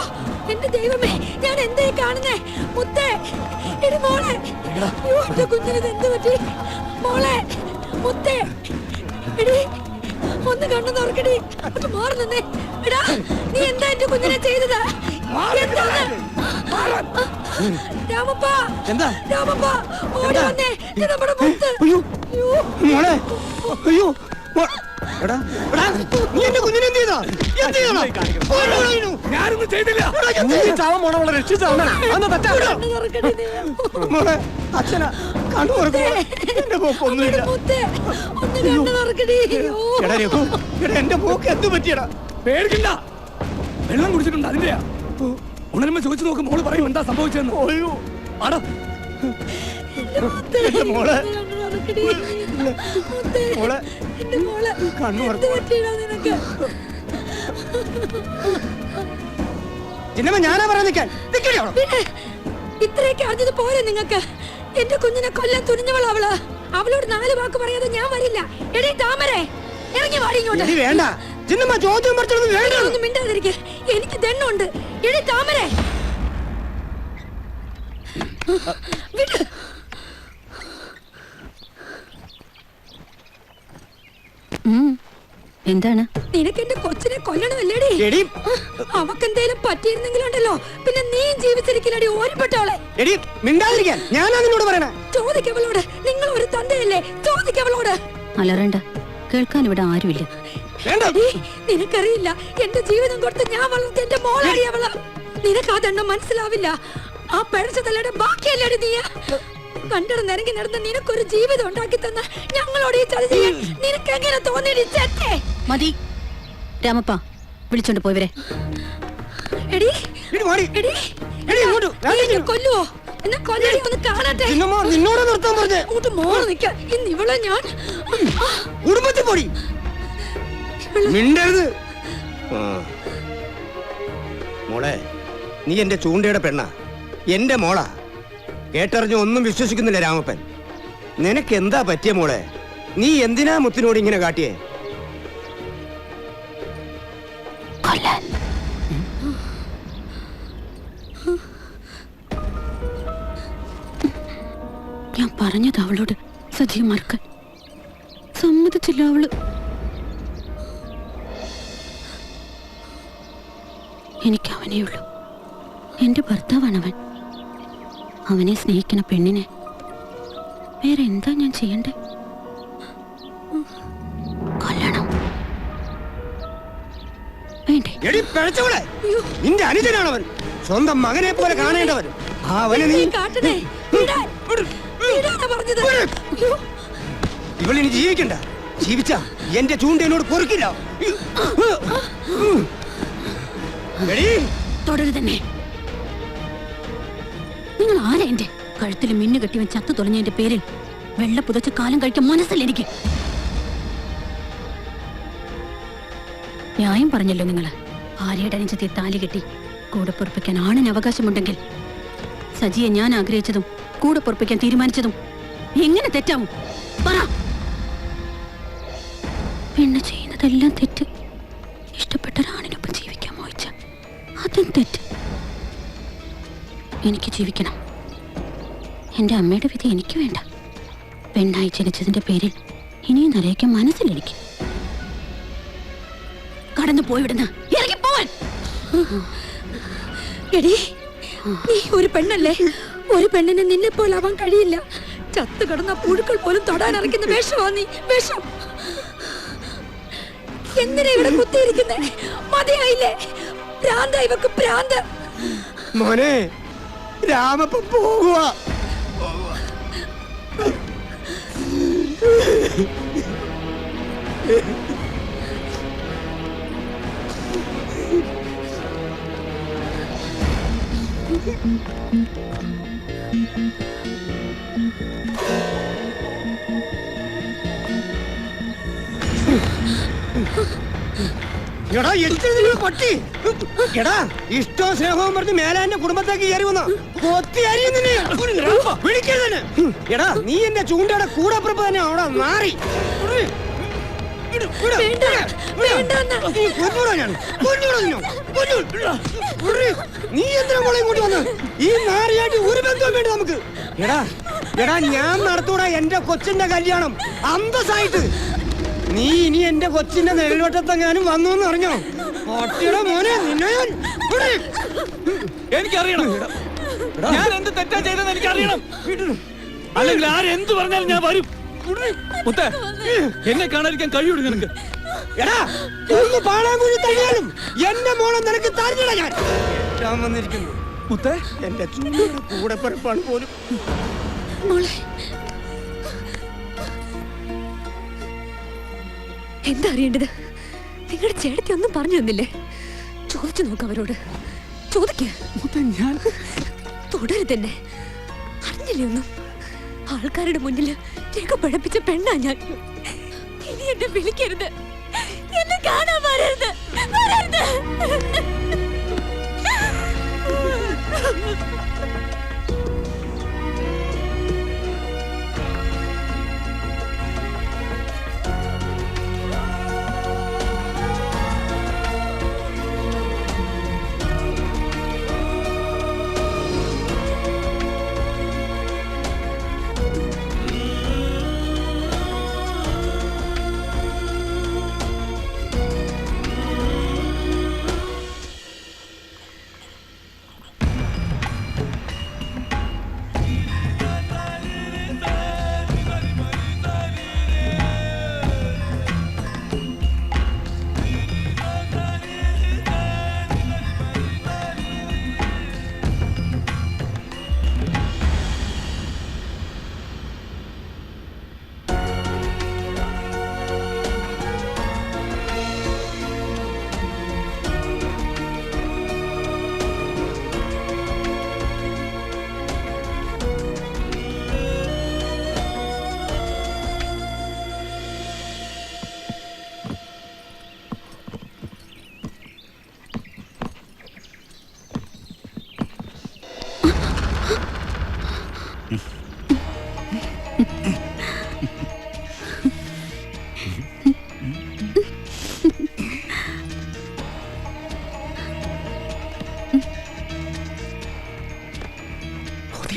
എന്റെ ദൈവമേ, ഞാൻ എന്തേ കാണുന്നേ? മുത്തേ, എടി മോളെ, അയ്യോ എന്റെ കുഞ്ഞിന് എന്ത് പറ്റി? മോളെ, മുത്തേ, എടി ഒന്ന് കണ്ണു തുറക്കടി. ഒന്ന് മാറി നിന്നേ. എടാ, നീ എന്താ എന്റെ കുഞ്ഞിനെ ചെയ്തത്? എന്താണ്? രാമപ്പ, എന്താ രാമപ്പ, ഓടി വന്നേ. ഇത് നമ്മുടെ മുത്ത്. അയ്യോ മോളെ, അയ്യോ എടാ എടാ, നീ എന്റെ കുഞ്ഞിനെ എന്ത് ചെയ്താ? എന്ത് ചെയ്യണം? ഞാനൊന്നും ചെയ്തില്ല. കണ്ണു തുറക്കടി നീ. മോളെ, അച്ഛനാ കണ്ണു തുറക്കൂ. എന്റെ പോക്കൊന്നുമില്ല. മുത്തേ, ഒന്ന് കണ്ണു തുറക്കടി. അയ്യോ. എടാ രഘു, എടാ എന്റെ പോക്ക് എന്ത് പറ്റിയടാ? പേടിക്കണ്ട, വെള്ളം കുടിച്ചിട്ടുണ്ട് അതിന്റെയാ. ഉണരുമ്പോ ചോദിച്ചു നോക്കും, മോള് പറയും എന്താ സംഭവിച്ചെന്ന്. അയ്യോ ആടാ, എന്റെ മോളെ, കണ്ണു തുറക്കടി. മുത്തേ, മോളെ എന്റെ മോളെ, കണ്ണു എന്ത് പറ്റിയടാ നിനക്ക്? ചിന്നമ്മ, ഞാനാ പറയാൻ നിൽക്കാൻ. പിന്നെ ഇത്രയൊക്കെ അറിഞ്ഞത് പോരെ നിങ്ങക്ക്? എന്റെ കുഞ്ഞിനെ കൊല്ലാൻ തുനിഞ്ഞവളാ അവള്. അവളോട് 4 വാക്ക് പറയാതെ ഞാൻ വരില്ല. എടീ താമരേ, ഇറങ്ങി വാടി ഇങ്ങോട്ട്. എടി വേണ്ട ചിന്നമ്മ, ചോദ്യം പറിച്ചൊന്നും വേണ്ട. ഒന്നും മിണ്ടാതിരിക്കെ, എനിക്ക് ദണ്ണുണ്ട്. എടീ താമരേ, വിട്. എന്താണ്? നിനക്ക് എന്റെ കൊച്ചിനെ കൊല്ലണമല്ലേടി? അവക്കെന്തേലും പറ്റിയിരുന്നെങ്കിലുണ്ടല്ലോ, പിന്നെ നീയും ജീവിച്ചിരിക്കില്ലടി. ഓരിപ്പെട്ടവളെ എടി മിണ്ടാതിരിക്കാൻ ഞാനാ നിന്നോട് പറയണേ. ചോദിക്കവളോട്. നിങ്ങൾ ഒരു തന്തയല്ലേ? ചോദിക്കവളോട്. അലറണ്ട, കേൾക്കാൻ ഇവിടെ ആരുമില്ല. എടീ, നിനക്കറിയില്ല, എന്റെ ജീവിതം കൊടുത്ത് ഞാൻ വളർത്തിയ എന്റെ മോളാടി അവള്. നിനക്ക് അതെണ്ണം മനസ്സിലാവില്ല. ആ പിഴച്ച തലയുടെ ബാക്കിയല്ലേടി നീ? കണ്ടിട നിരങ്ങി നടന്ന് നിനക്കൊരു ജീവിതം ഉണ്ടാക്കി തന്ന ഞങ്ങളോട് ഈ ചതി ചെയ്യാൻ നിനക്ക് എങ്ങനെ തോന്നിയിടി? മതി രാമപ്പ, വിളിച്ചോണ്ട് പോയവരെ. എടീ, കൊല്ലുവോ? എന്നെ കൊല്ലടി, ഒന്ന് കാണട്ടെ. നിന്നോട് നിർത്താൻ പറഞ്ഞേ. അങ്ങോട്ട് മോള് നിൽക്കാൻ. ഇന്ന് ഇവളെ ഞാൻ കുടുംബത്തിൽ പോടി. മിണ്ടരുത്. മോളെ, നീ എന്റെ ചൂണ്ടയുടെ പെണ്ണ, എന്റെ മോളാ. കേട്ടറിഞ്ഞ് ഒന്നും വിശ്വസിക്കുന്നില്ല രാമപ്പൻ. നിനക്ക് എന്താ പറ്റിയ മോളെ? നീ എന്തിനാ മുത്തിനോട് ഇങ്ങനെ കാട്ടിയേ? ഞാൻ പറഞ്ഞത് അവളോട് സജിയെ മറക്കാൻ സമ്മതിച്ചില്ല അവള്. എനിക്ക് അവനേ ഉള്ളൂ. എന്റെ ഭർത്താവാണവൻ. അവനെ സ്നേഹിക്കുന്ന പെണ്ണിനെ വേറെ എന്താ ഞാൻ ചെയ്യണ്ടേ? കൊല്ലണം വേണ്ടേ? നിന്റെ അനുജനാണവൻ. സ്വന്തം മകനെ പോലെ കാണേണ്ടവൻ. അവനെ നീ കാട്ടണേ. ഇവളിനി ജീവിക്കണ്ട. ജീവിച്ച എന്റെ ചൂണ്ട എന്നോട് പൊറുക്കില്ല. തുടരുതന്നെ. നിങ്ങൾ ആരാ? എന്റെ കഴുത്തിൽ മിന്നു കെട്ടിവൻ ചത്തു തുളഞ്ഞതിന്റെ പേരിൽ വെള്ള പുതച്ച കാലം കഴിക്കാൻ മനസ്സില്ല എനിക്ക്. ന്യായം പറഞ്ഞല്ലോ നിങ്ങള്. ഭാര്യയുടെ അനുജത്തെ താലി കെട്ടി കൂടെ പൊറപ്പിക്കാൻ ആണിന് അവകാശമുണ്ടെങ്കിൽ സജിയെ ഞാൻ ആഗ്രഹിച്ചതും കൂടെ പൊറപ്പിക്കാൻ തീരുമാനിച്ചതും എങ്ങനെ തെറ്റാവും? പറ. പെണ്ണ് ചെയ്യുന്നതെല്ലാം തെറ്റ്. ഇഷ്ടപ്പെട്ട ഒരാണിനൊപ്പം ജീവിക്കാൻ മോഹിച്ച അതും തെറ്റ്. എനിക്ക് ജീവിക്കണം. എന്റെ അമ്മയുടെ വിധി എനിക്ക് വേണ്ട. പെണ്ണായി ജനിച്ചതിന്റെ പേരിൽ ഇനിയും നിറയ്ക്കാൻ മനസ്സിലെനിക്ക്. കടന്നു പോയിവിടുന്ന ഇറങ്ങി പോവാൻ. എടീ, നീ ഒരു പെണ്ണല്ലേ? ഒരു പെണ്ണിനെ നിന്നെ പോലെ ആവാൻ കഴിയില്ല. ചത്തു കിടന്ന പുഴുക്കൾ പോലും തൊടാൻ ഇറക്കുന്ന വേഷമാ നീ. വേഷം. എന്തിനാ ഇവിടെ കുത്തിയിരിക്കുന്നേ? മതിയായില്ലേ? ഭ്രാന്ത ഇവക്ക്, ഭ്രാന്ത്. മോനെ, രാമപ്പൻ പോകുക. എടാ, എന്തിനാ പട്ടി? എടാ, ഇഷ്ടവും സ്നേഹവും പറഞ്ഞ് മേലാന്റെ കുടുംബത്തേക്ക് കയറി വന്ന എടാ, നീ എന്റെ ചൂണ്ടയുടെ കൂടപ്പുറപ്പ് തന്നെ അവിടെ മാറി. നീ എന്തിനാ മോളെ ഇങ്ങോട്ട് വന്ന്? ഈ നാറിയായിട്ട് ഒരു ബന്ധവും വേണ്ട നമുക്ക്. എടാ എടാ, ഞാൻ നടത്തൂടാ എന്റെ കൊച്ചിന്റെ കല്യാണം അന്തസ്സായിട്ട്. നീ ഇനി എന്റെ കൊച്ചിന്റെ നെൽവട്ടത്തെങ്ങാനും വന്നു എന്ന് അറിഞ്ഞോ? ഒട്ടിയുടെ മോനെ നിന്നെ എനിക്കറിയണം, ഞാൻ എന്ത് തെറ്റാ ചെയ്തെന്ന് എനിക്കറിയണം. അല്ലെങ്കിൽ ആരെന്ത് പറഞ്ഞാലും ഞാൻ വരും. മുത്തേ, എന്നെ കാണാതിരിക്കാൻ കഴിയൂടെ നിനക്ക്? എടാ ഒന്ന് പാളാങ്കുഴി തള്ളിയാലും എന്റെ മോളെ നിനക്ക് തരില്ല. ഞാൻ വന്നിരിക്കുന്നു മുത്തേ, എന്റെ ചൂടിയുടെ കൂടെ പിറപ്പാണ് പോലും. എന്താ അറിയേണ്ടത്? നിങ്ങളുടെ ചേട്ടത്തി ഒന്നും പറഞ്ഞു തന്നില്ലേ? ചോദിച്ചു നോക്ക് അവരോട്. ചോദിക്ക. ഞാൻ തുടരുതെന്നെ. അറിഞ്ഞില്ലേ ഒന്നും? ആൾക്കാരുടെ മുന്നിൽ രേഖ പഴപ്പിച്ച പെണ്ണാ ഞാൻ. ഇനി എന്നെ വിളിക്കരുത്, എന്നെ കാണാൻ വരരുത്, വരരുത്.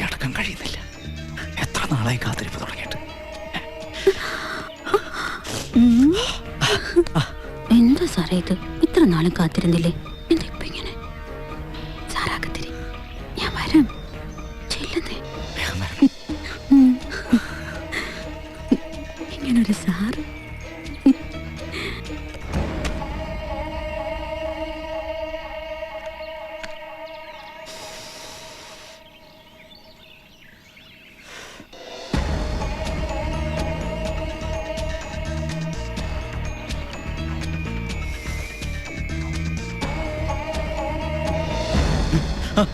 അടക്കം കഴിയുന്നില്ല. എത്ര നാളായി കാത്തിരിപ്പ് തുടങ്ങിയിട്ട്. എന്താ സാറേ ഇത്? ഇത്ര നാളും കാത്തിരുന്നില്ലേ? എന്താ ഇപ്പൊ ഇങ്ങനെ? സാറാകത്തിരി, ഞാൻ വരാം. ചെല്ലുന്നേ. ഇങ്ങനൊരു സാറ്.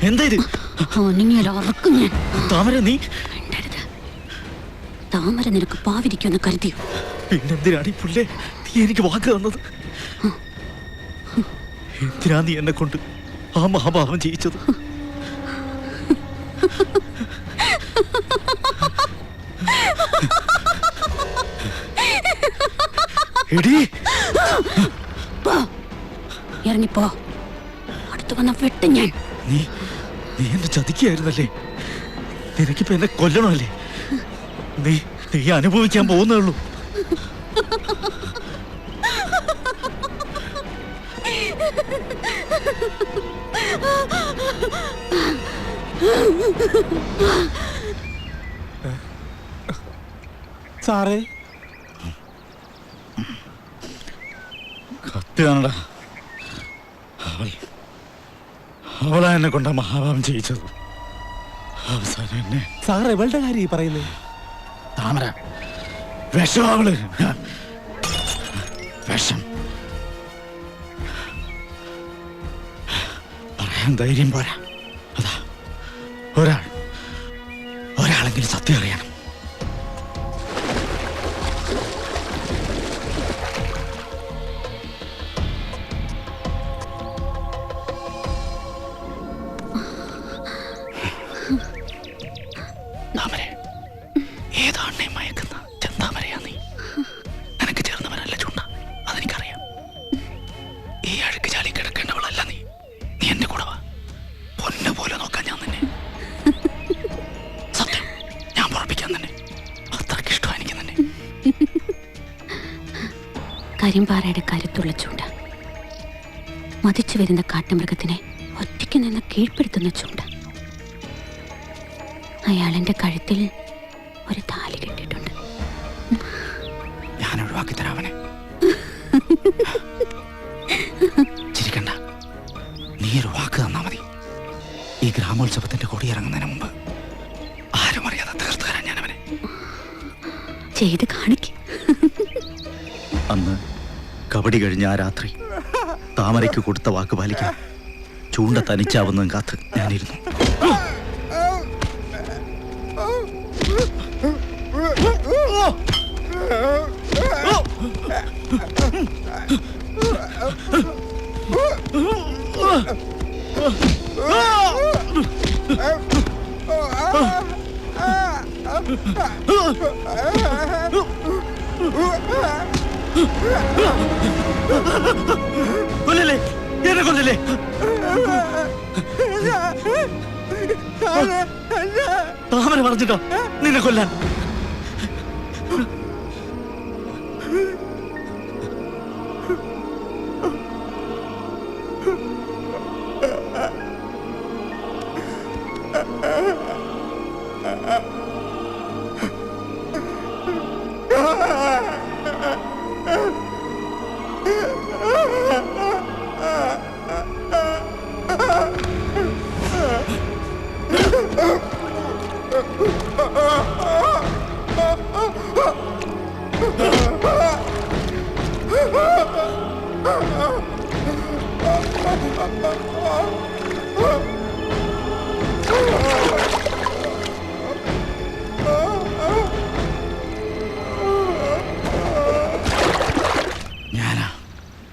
എന്താ ഇത്? ഉറക്കും ഞാൻ. താമര, നീ താമര നിനക്ക് പാവിരിക്കുമെന്ന് കരുതിയോ? പിന്നെന്തിനാണ് ഈ പുല്ലേ നീ എനിക്ക് വാക്ക് തന്നത്? എന്തിനാ നീ എന്നെ കൊണ്ട് ആ മഹാഭാവം ചെയ്യിച്ചത്? ഇറങ്ങിപ്പോ, അടുത്ത് വന്ന വെട്ടും ഞാൻ. നീ എന്നെ ചതിക്കായിരുന്നല്ലേ? നിനക്കിപ്പോ എന്നെ കൊല്ലണമല്ലേ? നീ അനുഭവിക്കാൻ പോകുന്നേ ഉള്ളൂ. സാറേ, കത്തി കാണടാ. അവളാ എന്നെ കൊണ്ടാ മഹാഭാവം ചെയ്യിച്ചത്. അവസാനം എന്നെ. സാർ എവളുടെ കാര്യം ഈ പറയുന്നത്? താമര വിഷമാവള്. വിഷം പറയാൻ ധൈര്യം പോരാ. അതാ ഒരാളെങ്കിലും സത്യം അറിയണം. താമര, ഏതാണ് മയക്കുന്ന ചെന്താമരയാ നീ? നിനക്ക് ചേർന്നവനല്ല ചുണ്ട, അതെനിക്കറിയാം. ഈ അഴുക്ക് ചാലി കിടക്കേണ്ടവളല്ല നീ. നീ എന്റെ കൂടെ വാ. പൊന്നു പോലെ നോക്കാൻ ഞാൻ നിന്നെ. സത്യം, ഞാൻ പുറപ്പിക്കാൻ തന്നെ. അത്രയ്ക്ക് ഇഷ്ടമാണ് എനിക്ക് തന്നെ. കരിമ്പാറയുടെ കരുത്തുള്ള ചൂണ്ട, മതിച്ചു വരുന്ന കാട്ടുമൃഗത്തിനെ ഒറ്റയ്ക്ക് നിന്ന് കീഴ്പ്പെടുത്തുന്ന ചൂണ്ട. അയാൾ എൻ്റെ കഴുത്തിൽ ഒരു താലി കെട്ടിയിട്ടുണ്ട്. ഞാൻ ഒഴിവാക്കി തരാവനെ. ചിരിക്കണ്ട, നീ ഒരു വാക്ക് തന്നാ മതി. ഈ ഗ്രാമോത്സവത്തിന്റെ കൊടി ഇറങ്ങുന്നതിന് മുമ്പ് ആരും അറിയാതെ തീർത്തു തരാൻ ഞാൻ അവനെ. ചെയ്ത് കാണിക്ക്. അന്ന് കബഡി കഴിഞ്ഞ ആ രാത്രി താമരയ്ക്ക് കൊടുത്ത വാക്ക് പാലിക്കാൻ ചൂണ്ട തനിച്ചാവുന്നതും കാത്ത് ഞാനിരുന്നു. കൊല്ലല്ലേ, എന്നെ കൊല്ലല്ലേ. താമര പറഞ്ഞിട്ടോ നിന്നെ കൊല്ലാൻ?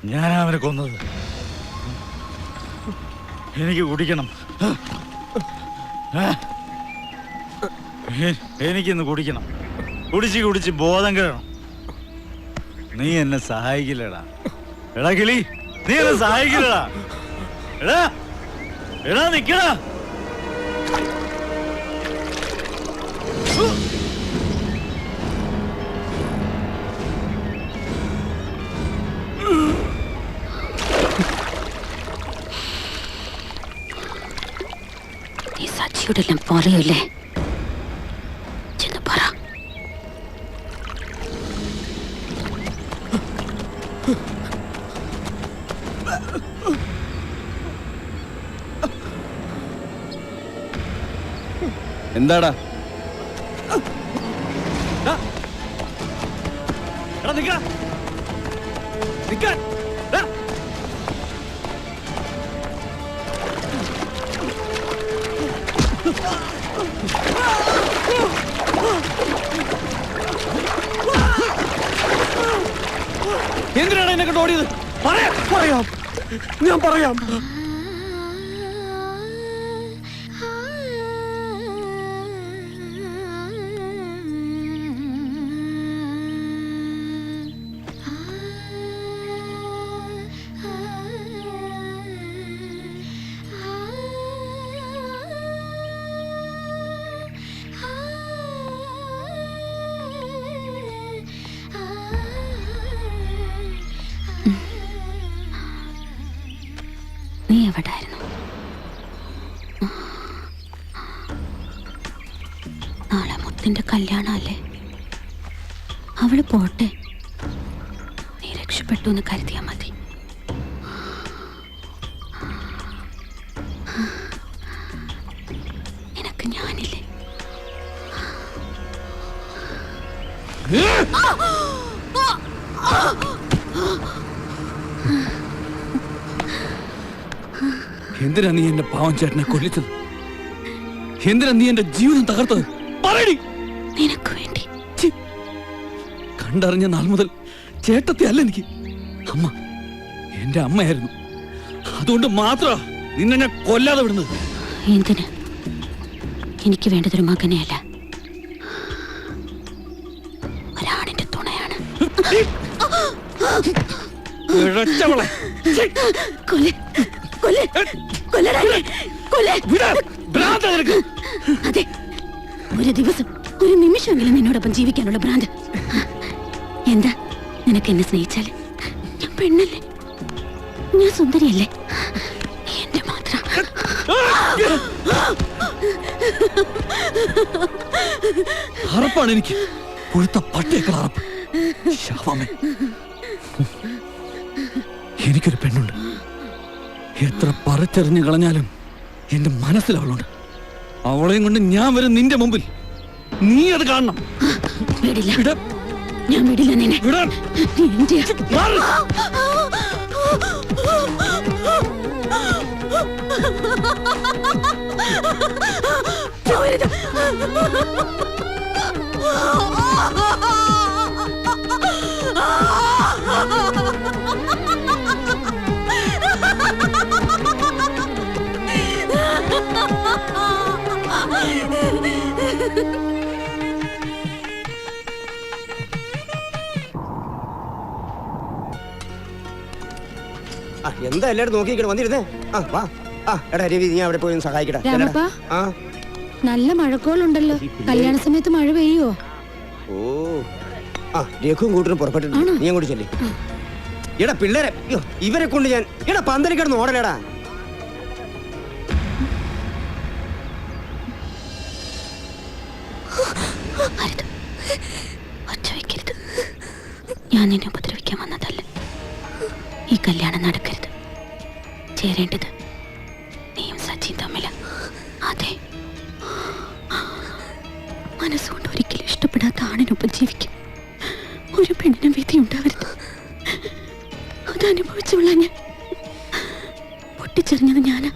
ഞാനാ അവനെ കൊന്നത്. എനിക്ക് കുടിക്കണം, എനിക്കിന്ന് കുടിക്കണം. കുടിച്ച് ബോധം കിടണം. നീ എന്നെ സഹായിക്കില്ലടാ. എടാ കിളി, നീ എന്നെ സഹായിക്കില്ലടാ. എടാ എടാ നിക്കടാ. നീ സച്ചിയോടെല്ലാം പറയൂല്ലേ? ചെന്ന് പറ. എന്താടാ? എന്തിനാണ് എന്നെ കൊണ്ട് ഓടിയത്? പറയാം, ഞാൻ പറയാം. നീ എവിടായിരുന്നു? നാളെ മുത്തിന്റെ കല്യാണമല്ലേ? അവള് പോട്ടെ, നീ രക്ഷപ്പെട്ടു എന്ന് കരുതിയാ മതി. നിനക്ക് ഞാനില്ലേ? എന്തിനാ നീ എന്റെ പാവം ചേട്ടനെ കൊല്ലിച്ചത്? എന്തിനാ നീ എന്റെ ജീവിതം തകർത്തത്? പറയടി. നിനക്ക് വേണ്ടി. കണ്ടറിഞ്ഞ നാൾ മുതൽ ചേട്ടത്തി അല്ല എനിക്ക് അമ്മ, എന്റെ അമ്മയായിരുന്നു. അതുകൊണ്ട് മാത്രം നിന്നെ ഞാൻ കൊല്ലാതെ വിടുന്നത്. എന്തിന്? എനിക്ക് വേണ്ടതൊരു മകനെയല്ല, ഒരാണിന്റെ തുണയാണ്. അതെ, ഒരു ദിവസം ഒരു നിമിഷമെങ്കിലും നിന്നോടൊപ്പം ജീവിക്കാനുള്ള ഭ്രാന്ത്. എന്താ നിനക്ക് എന്നെ സ്നേഹിച്ചാൽ പെണ്ണല്ലേ, ഞാൻ സുന്ദരിയല്ലേ, എന്റെ മാത്രം. അറപ്പാണ് എനിക്ക്, പുഴുത്ത പട്ടിയേക്കാൾ അറപ്പ്. ശാപമേ, എനിക്കൊരു പെണ്ണുണ്ട്. എത്ര പറിച്ചെറിഞ്ഞു കളഞ്ഞാലും എന്റെ മനസ്സിൽ അവളുണ്ട്. അവളെയും കൊണ്ട് ഞാൻ വരും നിന്റെ മുമ്പിൽ. നീ അത് കാണണം. വിടില്ല, ഞാൻ വിടില്ല നിന്നെ. എന്റെ എന്താ എല്ലാരും നോക്കിയിരിക്കണം, വന്നിരുന്നേ. ആ വാ. ആ എടാ രവി, നീ അവിടെ പോയി സഹായിക്കടാ. രാമപ്പാ, ആ നല്ല മഴക്കോളുണ്ടല്ലോ. കല്യാണ സമയത്ത് മഴ പെയ്യോ? ഓ ആ രഘുവും കൂട്ടരും പുറപ്പെട്ടിട്ടുണ്ട്. നീ അങ്ങോട്ട് ചെല്ലേ. എടാ പിള്ളേരെ, ഇവരെ കൊണ്ട് ഞാൻ എടാ പന്തലി കിടന്ന് ഓടലേടാ. ഞാൻ നിന്നെ ഉപദ്രവിക്കാൻ വന്നതല്ല. ഈ കല്യാണം നടക്കരുത്. ചേരേണ്ടത് നീയും സച്ചിൻ തമ്മില. അതെ, മനസ്സുകൊണ്ട് ഒരിക്കലും ഇഷ്ടപ്പെടാത്ത ആണിനൊപ്പം ജീവിക്കും. ഒരു പെണ്ണിനും വിധി ഉണ്ടാവരുത്. അതനുഭവിച്ചുള്ള ഞാൻ പൊട്ടിച്ചെറിഞ്ഞത് ഞാനാ.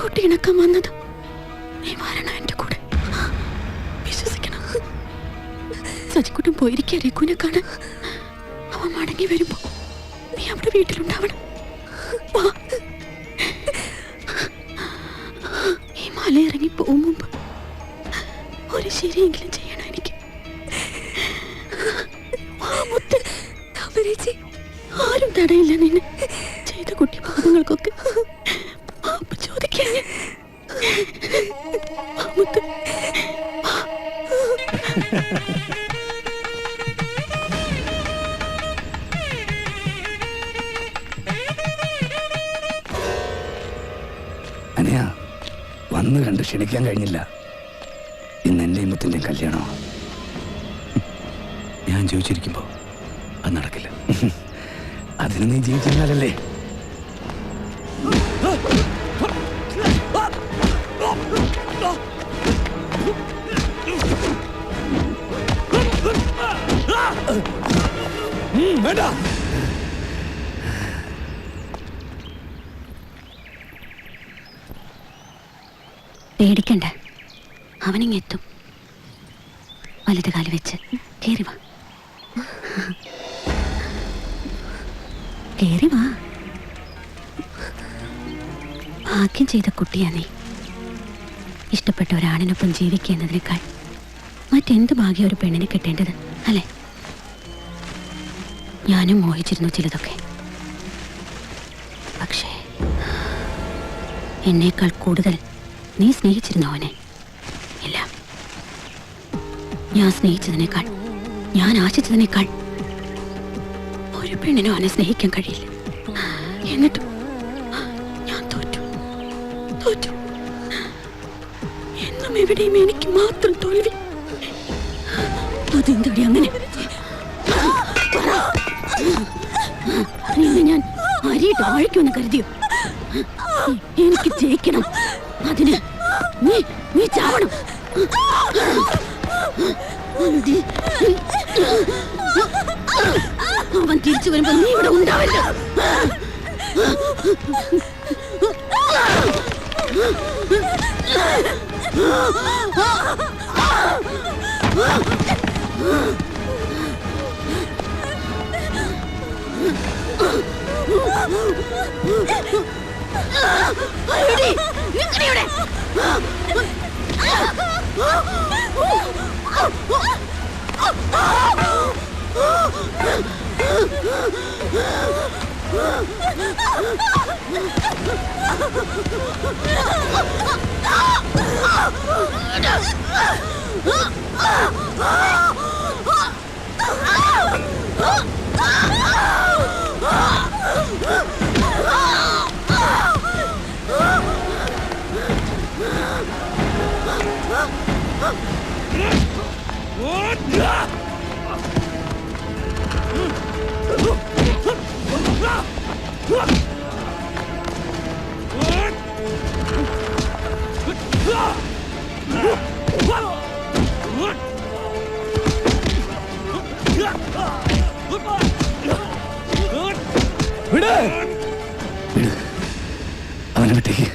കൂട്ടിയിണക്കാൻ വന്നത് നീ വരണം എന്റെ കൂടെ. വിശ്വസിക്കണം. സച്ചിക്കുട്ടൻ പോയിരിക്കുക രഘുവിനെ കാണാൻ. അവൻ മടങ്ങി വരുമ്പോ നീ അവിടെ വീട്ടിലുണ്ടാവണം. ഈ മല ഇറങ്ങി പോകും മുമ്പ് ഒരു ശരിയെങ്കിലും ചെയ്യണം എനിക്ക്. ആരും തടയില്ല നിന്നെ. ചെയ്ത കുട്ടി പാപങ്ങൾക്കൊക്കെ മാപ്പ് ചോദിക്കാൻ. അനിയാ, വന്ന് കണ്ട് ക്ഷണിക്കാൻ കഴിഞ്ഞില്ല. ഇന്ന് എന്റെയും മുത്തിന്റെയും കല്യാണമാണ്. ഞാൻ ജീവിച്ചിരിക്കുമ്പോ അത് നടക്കില്ല. അതിന് നീ ജീവിച്ചിരുന്നാലല്ലേ. വേണ്ട, പേടിക്കണ്ട, അവനിങ്ങെത്തും. വലത് കാല് വെച്ച് കേറി വാ. കേറി വാ. ഭാഗ്യം ചെയ്ത കുട്ടിയാ നീ. ഇഷ്ടപ്പെട്ട ഒരാണിനൊപ്പം ജീവിക്കുക എന്നതിനേക്കാൾ മറ്റെന്ത് ഭാഗ്യം ഒരു പെണ്ണിനെ കിട്ടേണ്ടത് അല്ലേ? ഞാനും മോഹിച്ചിരുന്നു ചിലതൊക്കെ. പക്ഷേ എന്നേക്കാൾ കൂടുതൽ നീ സ്നേഹിച്ചിരുന്നു അവനെ. ഇല്ല, ഞാൻ സ്നേഹിച്ചതിനേക്കാൾ, ഞാൻ ആശിച്ചതിനേക്കാൾ ഒരു പെണ്ണിനും അവനെ സ്നേഹിക്കാൻ കഴിയില്ല. എന്നിട്ടും ഞാൻ തോറ്റു. എന്നും എവിടെയും എനിക്ക് മാത്രം തോൽവി. അതെന്തടി അങ്ങനെ? നിന്നെ ഞാൻ അരിയിട്ട് വാഴിക്കുമെന്ന് കരുതിയോ? എനിക്ക് ജയിക്കണം. അതിന് നീ ചാവണം. അവൻ തിരിച്ചു വരുമ്പോ നീ ഇവിടെ ഉണ്ടാവില്ല. Ah! വിട് അവനെ വിട്ടേക്ക്.